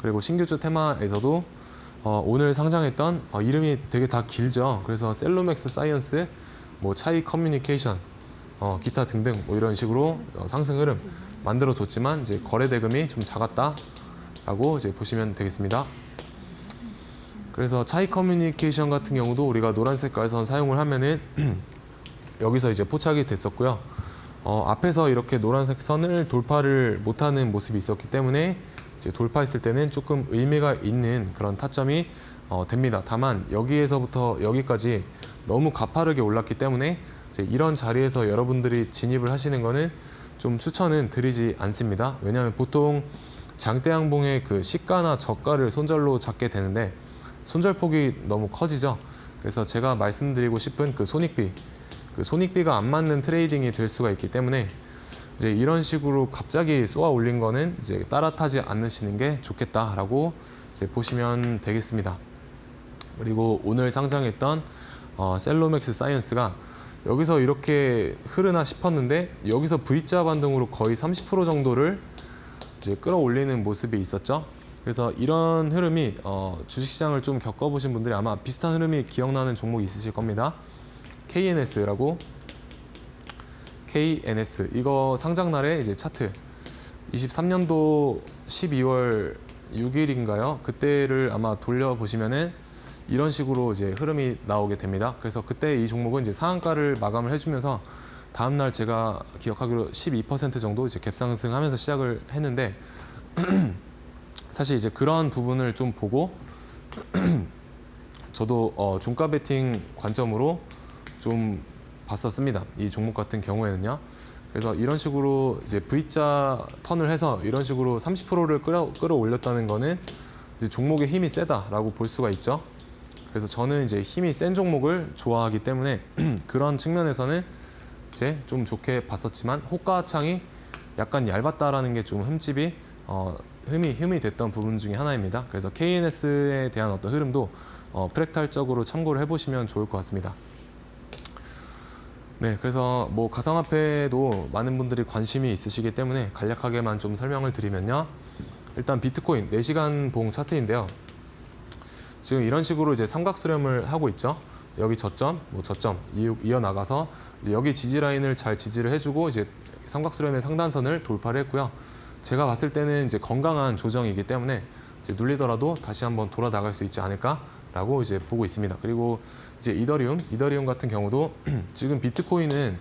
그리고 신규주 테마에서도 오늘 상장했던 이름이 되게 다 길죠. 그래서 셀로맥스 사이언스, 뭐 차이 커뮤니케이션, 기타 등등 뭐 이런 식으로 상승 흐름 만들어줬지만 이제 거래 대금이 좀 작았다라고 이제 보시면 되겠습니다. 그래서 차이 커뮤니케이션 같은 경우도 우리가 노란 색깔 선 사용을 하면은 여기서 이제 포착이 됐었고요. 앞에서 이렇게 노란색 선을 돌파를 못하는 모습이 있었기 때문에 이제 돌파했을 때는 조금 의미가 있는 그런 타점이 됩니다. 다만 여기에서부터 여기까지 너무 가파르게 올랐기 때문에 이제 이런 자리에서 여러분들이 진입을 하시는 거는 좀 추천은 드리지 않습니다. 왜냐하면 보통 장대양봉의 그 시가나 저가를 손절로 잡게 되는데 손절폭이 너무 커지죠. 그래서 제가 말씀드리고 싶은 그 손익비가 안 맞는 트레이딩이 될 수가 있기 때문에 이제 이런 식으로 갑자기 쏘아 올린 거는 이제 따라타지 않으시는 게 좋겠다라고 이제 보시면 되겠습니다. 그리고 오늘 상장했던 셀로맥스 사이언스가 여기서 이렇게 흐르나 싶었는데 여기서 V자 반등으로 거의 30% 정도를 이제 끌어올리는 모습이 있었죠. 그래서 이런 흐름이 주식시장을 좀 겪어보신 분들이 아마 비슷한 흐름이 기억나는 종목이 있으실 겁니다. KNS라고 KNS 이거 상장 날에 이제 차트 23년도 12월 6일인가요? 그때를 아마 돌려보시면은 이런 식으로 이제 흐름이 나오게 됩니다. 그래서 그때 이 종목은 이제 상한가를 마감을 해주면서 다음날 제가 기억하기로 12% 정도 이제 갭상승하면서 시작을 했는데 사실 이제 그런 부분을 좀 보고 저도 종가 베팅 관점으로 좀 봤었습니다. 이 종목 같은 경우에는요. 그래서 이런 식으로 이제 V자 턴을 해서 이런 식으로 30%를 끌어올렸다는 거는 이제 종목의 힘이 세다라고 볼 수가 있죠. 그래서 저는 이제 힘이 센 종목을 좋아하기 때문에 그런 측면에서는 이제 좀 좋게 봤었지만 호가창이 약간 얇았다라는 게 좀 흠이 됐던 부분 중에 하나입니다. 그래서 KNS에 대한 어떤 흐름도 프랙탈적으로 참고를 해보시면 좋을 것 같습니다. 네, 그래서 뭐 가상화폐도 많은 분들이 관심이 있으시기 때문에 간략하게만 좀 설명을 드리면요. 일단 비트코인 4시간 봉 차트인데요. 지금 이런 식으로 이제 삼각수렴을 하고 있죠. 여기 저점, 뭐 저점 이어나가서 이제 여기 지지 라인을 잘 지지를 해주고 이제 삼각수렴의 상단선을 돌파를 했고요. 제가 봤을 때는 이제 건강한 조정이기 때문에 이제 눌리더라도 다시 한번 돌아 나갈 수 있지 않을까라고 이제 보고 있습니다. 그리고 이제 이더리움 같은 경우도 지금 비트코인은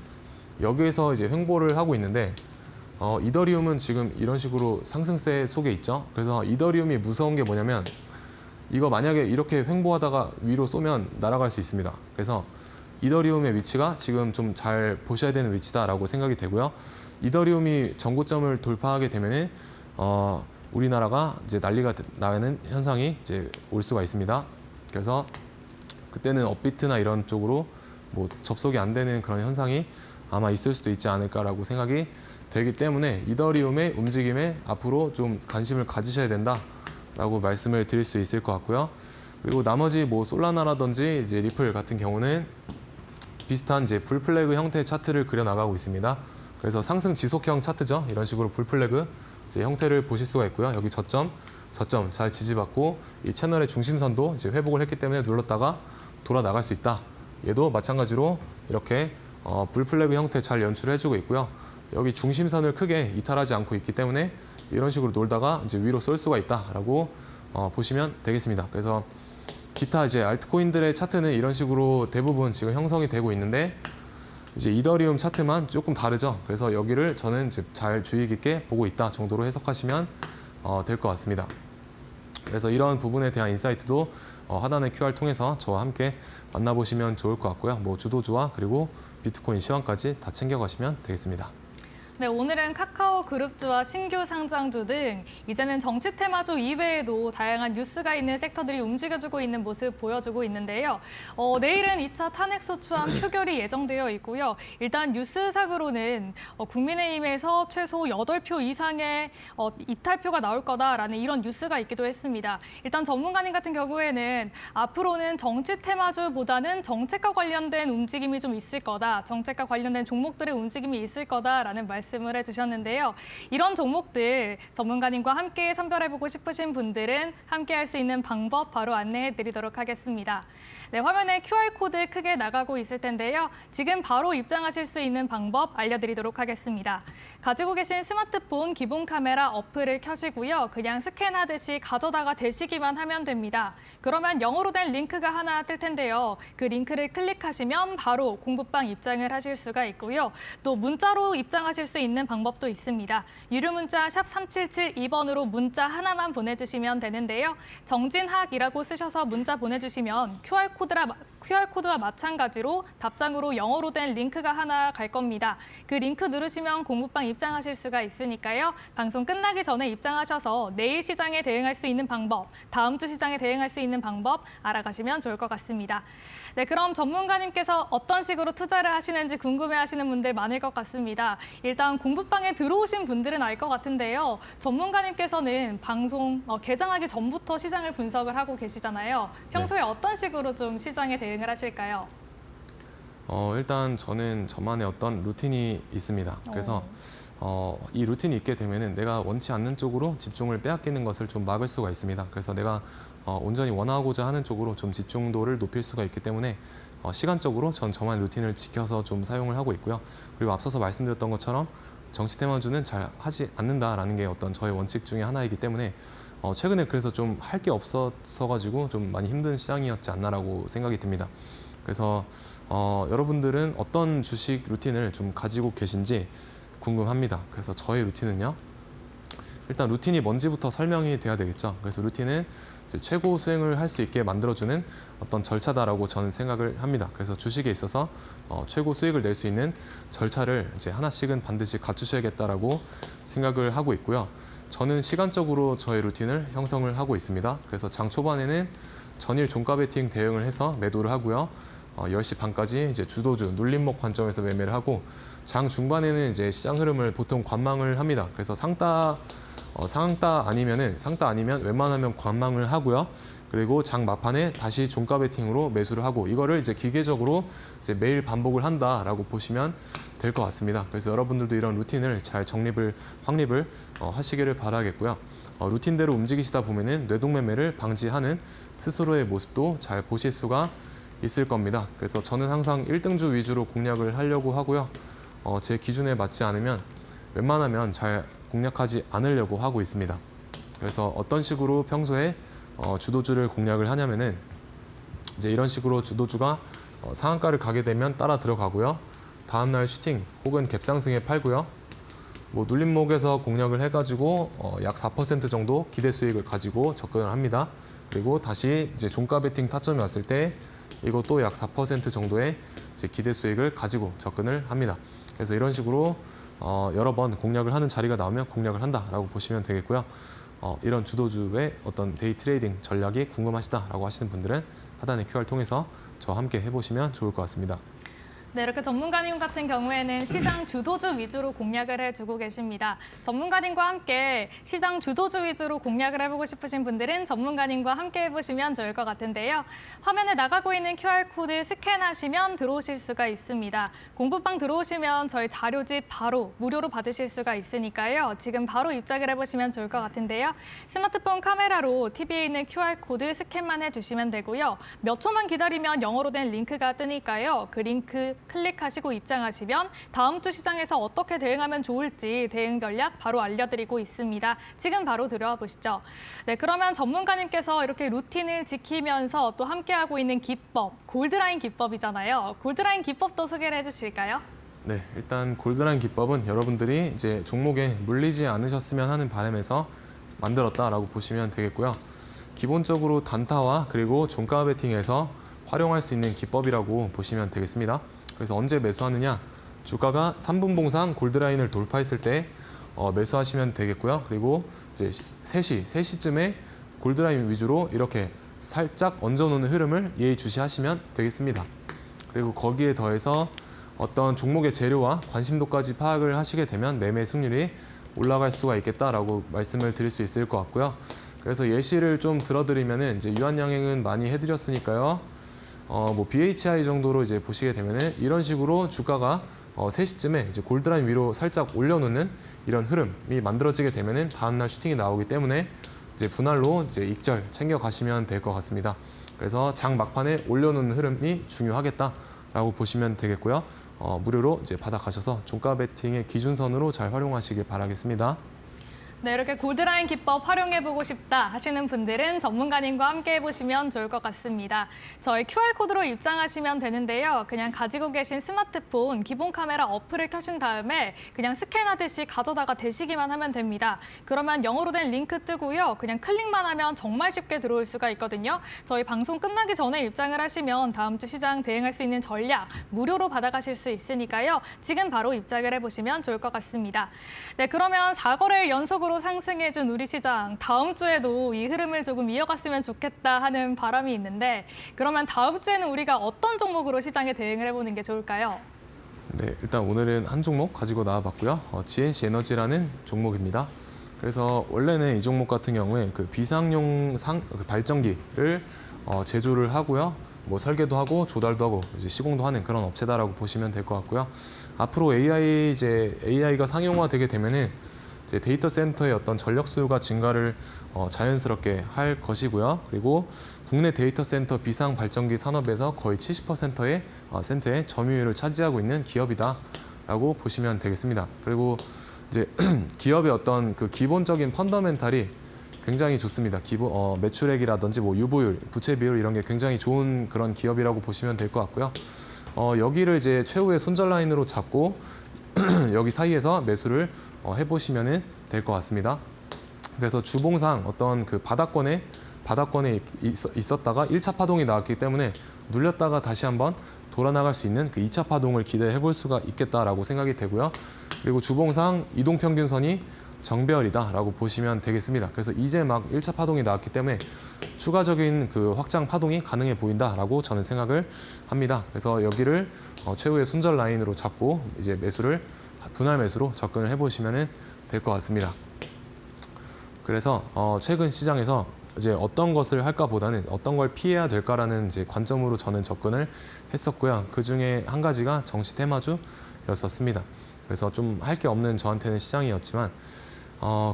여기에서 이제 횡보를 하고 있는데 이더리움은 지금 이런 식으로 상승세 속에 있죠. 그래서 이더리움이 무서운 게 뭐냐면 이거 만약에 이렇게 횡보하다가 위로 쏘면 날아갈 수 있습니다. 그래서 이더리움의 위치가 지금 좀 잘 보셔야 되는 위치다라고 생각이 되고요. 이더리움이 전고점을 돌파하게 되면은 우리나라가 이제 난리가 나는 현상이 이제 올 수가 있습니다. 그래서 그때는 업비트나 이런 쪽으로 뭐 접속이 안 되는 그런 현상이 아마 있을 수도 있지 않을까라고 생각이 되기 때문에 이더리움의 움직임에 앞으로 좀 관심을 가지셔야 된다라고 말씀을 드릴 수 있을 것 같고요. 그리고 나머지 뭐 솔라나라든지 이제 리플 같은 경우는 비슷한 이제 불플래그 형태의 차트를 그려 나가고 있습니다. 그래서 상승 지속형 차트죠. 이런 식으로 불플래그 이제 형태를 보실 수가 있고요. 여기 저점 잘 지지받고 이 채널의 중심선도 이제 회복을 했기 때문에 눌렀다가 돌아 나갈 수 있다. 얘도 마찬가지로 이렇게 불플래그 형태 잘 연출해주고 있고요. 여기 중심선을 크게 이탈하지 않고 있기 때문에 이런 식으로 놀다가 이제 위로 쏠 수가 있다라고 보시면 되겠습니다. 그래서 기타 이제 알트코인들의 차트는 이런 식으로 대부분 지금 형성이 되고 있는데 이제 이더리움 차트만 조금 다르죠. 그래서 여기를 저는 이제 잘 주의 깊게 보고 있다 정도로 해석하시면 될 것 같습니다. 그래서 이런 부분에 대한 인사이트도 하단의 QR 통해서 저와 함께 만나보시면 좋을 것 같고요. 뭐 주도주와 그리고 비트코인 시황까지 다 챙겨가시면 되겠습니다. 네, 오늘은 카카오 그룹주와 신규 상장주 등 이제는 정치 테마주 이외에도 다양한 뉴스가 있는 섹터들이 움직여주고 있는 모습 보여주고 있는데요. 내일은 2차 탄핵소추안 표결이 예정되어 있고요. 일단 뉴스상으로는 국민의힘에서 최소 8표 이상의 이탈표가 나올 거다라는 이런 뉴스가 있기도 했습니다. 일단 전문가님 같은 경우에는 앞으로는 정치 테마주보다는 정책과 관련된 움직임이 좀 있을 거다. 정책과 관련된 종목들의 움직임이 있을 거다라는 말씀을 해주셨는데요. 이런 종목들 전문가님과 함께 선별해보고 싶으신 분들은 함께 할 수 있는 방법 바로 안내해드리도록 하겠습니다. 네, 화면에 QR코드 크게 나가고 있을 텐데요. 지금 바로 입장하실 수 있는 방법 알려드리도록 하겠습니다. 가지고 계신 스마트폰 기본 카메라 어플을 켜시고요. 그냥 스캔하듯이 가져다가 대시기만 하면 됩니다. 그러면 영어로 된 링크가 하나 뜰 텐데요. 그 링크를 클릭하시면 바로 공부방 입장을 하실 수가 있고요. 또 문자로 입장하실 수 있는 방법도 있습니다. 유료 문자 샵 3772번으로 문자 하나만 보내주시면 되는데요. 정진학이라고 쓰셔서 문자 보내주시면 QR코드와 마찬가지로 답장으로 영어로 된 링크가 하나 갈 겁니다. 그 링크 누르시면 공부방 입장하실 수가 있으니까요. 방송 끝나기 전에 입장하셔서 내일 시장에 대응할 수 있는 방법, 다음 주 시장에 대응할 수 있는 방법 알아가시면 좋을 것 같습니다. 네, 그럼 전문가님께서 어떤 식으로 투자를 하시는지 궁금해하시는 분들 많을 것 같습니다. 일단 공부방에 들어오신 분들은 알 것 같은데요. 전문가님께서는 방송 개장하기 전부터 시장을 분석을 하고 계시잖아요. 평소에 어떤 식으로 좀 시장에 대응을 하실까요? 일단 저는 저만의 어떤 루틴이 있습니다. 그래서 이 루틴이 있게 되면은 내가 원치 않는 쪽으로 집중을 빼앗기는 것을 좀 막을 수가 있습니다. 그래서 내가 온전히 원하고자 하는 쪽으로 좀 집중도를 높일 수가 있기 때문에 시간적으로 전 저만의 루틴을 지켜서 좀 사용을 하고 있고요. 그리고 앞서서 말씀드렸던 것처럼 정치 테마주는 잘 하지 않는다라는 게 어떤 저의 원칙 중에 하나이기 때문에 최근에 그래서 좀 할 게 없어서 가지고 좀 많이 힘든 시장이었지 않나라고 생각이 듭니다. 그래서 여러분들은 어떤 주식 루틴을 좀 가지고 계신지 궁금합니다. 그래서 저의 루틴은요. 일단 루틴이 뭔지부터 설명이 돼야 되겠죠. 그래서 루틴은 이제 최고 수행을 할 수 있게 만들어주는 어떤 절차다라고 저는 생각을 합니다. 그래서 주식에 있어서 최고 수익을 낼 수 있는 절차를 이제 하나씩은 반드시 갖추셔야겠다라고 생각을 하고 있고요. 저는 시간적으로 저의 루틴을 형성을 하고 있습니다. 그래서 장 초반에는 전일 종가 베팅 대응을 해서 매도를 하고요. 10시 반까지 이제 주도주, 눌림목 관점에서 매매를 하고 장 중반에는 이제 시장 흐름을 보통 관망을 합니다. 그래서 상따 아니면 웬만하면 관망을 하고요. 그리고 장 막판에 다시 종가 베팅으로 매수를 하고 이거를 이제 기계적으로 이제 매일 반복을 한다라고 보시면 될 것 같습니다. 그래서 여러분들도 이런 루틴을 잘 확립을 하시기를 바라겠고요. 루틴대로 움직이시다 보면은 뇌동매매를 방지하는 스스로의 모습도 잘 보실 수가 있을 겁니다. 그래서 저는 항상 1등주 위주로 공략을 하려고 하고요. 제 기준에 맞지 않으면 웬만하면 잘 공략하지 않으려고 하고 있습니다. 그래서 어떤 식으로 평소에 주도주를 공략을 하냐면은 이제 이런 식으로 주도주가 상한가를 가게 되면 따라 들어가고요. 다음날 슈팅 혹은 갭상승에 팔고요. 뭐 눌림목에서 공략을 해가지고 약 4% 정도 기대 수익을 가지고 접근을 합니다. 그리고 다시 이제 종가 베팅 타점이 왔을 때 이것도 약 4% 정도의 이제 기대 수익을 가지고 접근을 합니다. 그래서 이런 식으로 여러 번 공략을 하는 자리가 나오면 공략을 한다라고 보시면 되겠고요. 이런 주도주의 어떤 데이 트레이딩 전략이 궁금하시다라고 하시는 분들은 하단의 QR 통해서 저와 함께 해보시면 좋을 것 같습니다. 네, 이렇게 전문가님 같은 경우에는 시장 주도주 위주로 공략을 해주고 계십니다. 전문가님과 함께 시장 주도주 위주로 공략을 해보고 싶으신 분들은 전문가님과 함께 해보시면 좋을 것 같은데요. 화면에 나가고 있는 QR코드 스캔하시면 들어오실 수가 있습니다. 공부방 들어오시면 저희 자료집 바로 무료로 받으실 수가 있으니까요. 지금 바로 입장을 해보시면 좋을 것 같은데요. 스마트폰 카메라로 TV에 있는 QR코드 스캔만 해주시면 되고요. 몇 초만 기다리면 영어로 된 링크가 뜨니까요. 그 링크 클릭하시고 입장하시면 다음 주 시장에서 어떻게 대응하면 좋을지 대응 전략 바로 알려드리고 있습니다. 지금 바로 들어와 보시죠. 네, 그러면 전문가님께서 이렇게 루틴을 지키면서 또 함께하고 있는 기법, 골드라인 기법이잖아요. 골드라인 기법도 소개를 해주실까요? 네, 일단 골드라인 기법은 여러분들이 이제 종목에 물리지 않으셨으면 하는 바람에서 만들었다라고 보시면 되겠고요. 기본적으로 단타와 그리고 종가 베팅에서 활용할 수 있는 기법이라고 보시면 되겠습니다. 그래서 언제 매수하느냐? 주가가 3분 봉상 골드라인을 돌파했을 때 매수하시면 되겠고요. 그리고 이제 3시쯤에 골드라인 위주로 이렇게 살짝 얹어놓는 흐름을 예의주시하시면 되겠습니다. 그리고 거기에 더해서 어떤 종목의 재료와 관심도까지 파악을 하시게 되면 매매 승률이 올라갈 수가 있겠다라고 말씀을 드릴 수 있을 것 같고요. 그래서 예시를 좀 들어드리면은 이제 유한양행은 많이 해드렸으니까요. 뭐 BHI 정도로 이제 보시게 되면은 이런 식으로 주가가 3시쯤에 이제 골드라인 위로 살짝 올려놓는 이런 흐름이 만들어지게 되면은 다음날 슈팅이 나오기 때문에 이제 분할로 이제 익절 챙겨 가시면 될 것 같습니다. 그래서 장 막판에 올려놓는 흐름이 중요하겠다라고 보시면 되겠고요. 무료로 이제 받아가셔서 종가 베팅의 기준선으로 잘 활용하시길 바라겠습니다. 네, 이렇게 골드라인 기법 활용해보고 싶다 하시는 분들은 전문가님과 함께 해보시면 좋을 것 같습니다. 저희 QR코드로 입장하시면 되는데요. 그냥 가지고 계신 스마트폰 기본 카메라 어플을 켜신 다음에 그냥 스캔하듯이 가져다가 대시기만 하면 됩니다. 그러면 영어로 된 링크 뜨고요. 그냥 클릭만 하면 정말 쉽게 들어올 수가 있거든요. 저희 방송 끝나기 전에 입장을 하시면 다음 주 시장 대응할 수 있는 전략 무료로 받아가실 수 있으니까요. 지금 바로 입장을 해보시면 좋을 것 같습니다. 네, 그러면 4거래일 연속으로 상승해준 우리 시장, 다음 주에도 이 흐름을 조금 이어갔으면 좋겠다 하는 바람이 있는데 그러면 다음 주에는 우리가 어떤 종목으로 시장에 대응을 해보는 게 좋을까요? 네, 일단 오늘은 한 종목 가지고 나와봤고요. GNC 에너지라는 종목입니다. 그래서 원래는 이 종목 같은 경우에 그 비상용 발전기를 제조를 하고요. 뭐 설계도 하고 조달도 하고 이제 시공도 하는 그런 업체다라고 보시면 될 것 같고요. 앞으로 AI가 상용화되게 되면은 이제 데이터 센터의 어떤 전력 수요가 증가를 자연스럽게 할 것이고요. 그리고 국내 데이터 센터 비상 발전기 산업에서 거의 70%의 센터의 점유율을 차지하고 있는 기업이다라고 보시면 되겠습니다. 그리고 이제 기업의 어떤 그 기본적인 펀더멘탈이 굉장히 좋습니다. 매출액이라든지 뭐 유보율, 부채 비율 이런 게 굉장히 좋은 그런 기업이라고 보시면 될 것 같고요. 여기를 이제 최후의 손절 라인으로 잡고 여기 사이에서 매수를 해보시면 될 것 같습니다. 그래서 주봉상 어떤 그 바닥권에 있었다가 1차 파동이 나왔기 때문에 눌렸다가 다시 한번 돌아나갈 수 있는 그 2차 파동을 기대해 볼 수가 있겠다라고 생각이 되고요. 그리고 주봉상 이동평균선이 정배열이다라고 보시면 되겠습니다. 그래서 이제 막 1차 파동이 나왔기 때문에 추가적인 그 확장 파동이 가능해 보인다라고 저는 생각을 합니다. 그래서 여기를 최후의 손절 라인으로 잡고 이제 매수를 분할 매수로 접근을 해보시면 될 것 같습니다. 그래서 최근 시장에서 이제 어떤 것을 할까보다는 어떤 걸 피해야 될까라는 이제 관점으로 저는 접근을 했었고요. 그 중에 한 가지가 정시 테마주였었습니다. 그래서 좀 할 게 없는 저한테는 시장이었지만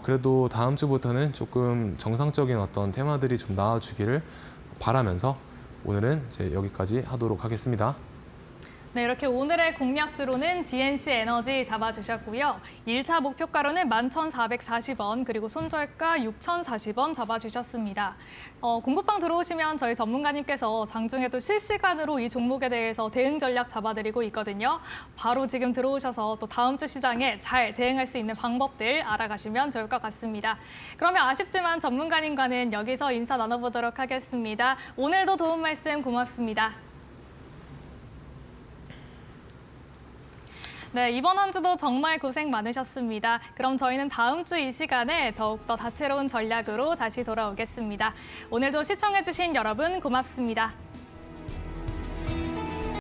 그래도 다음 주부터는 조금 정상적인 어떤 테마들이 좀 나와주기를 바라면서 오늘은 이제 여기까지 하도록 하겠습니다. 네, 이렇게 오늘의 공략주로는 GNC 에너지 잡아주셨고요. 1차 목표가로는 11,440원, 그리고 손절가 6,040원 잡아주셨습니다. 공부방 들어오시면 저희 전문가님께서 장중에도 실시간으로 이 종목에 대해서 대응 전략 잡아드리고 있거든요. 바로 지금 들어오셔서 또 다음 주 시장에 잘 대응할 수 있는 방법들 알아가시면 좋을 것 같습니다. 그러면 아쉽지만 전문가님과는 여기서 인사 나눠보도록 하겠습니다. 오늘도 도움 말씀 고맙습니다. 네, 이번 한 주도 정말 고생 많으셨습니다. 그럼 저희는 다음 주 이 시간에 더욱더 다채로운 전략으로 다시 돌아오겠습니다. 오늘도 시청해주신 여러분 고맙습니다.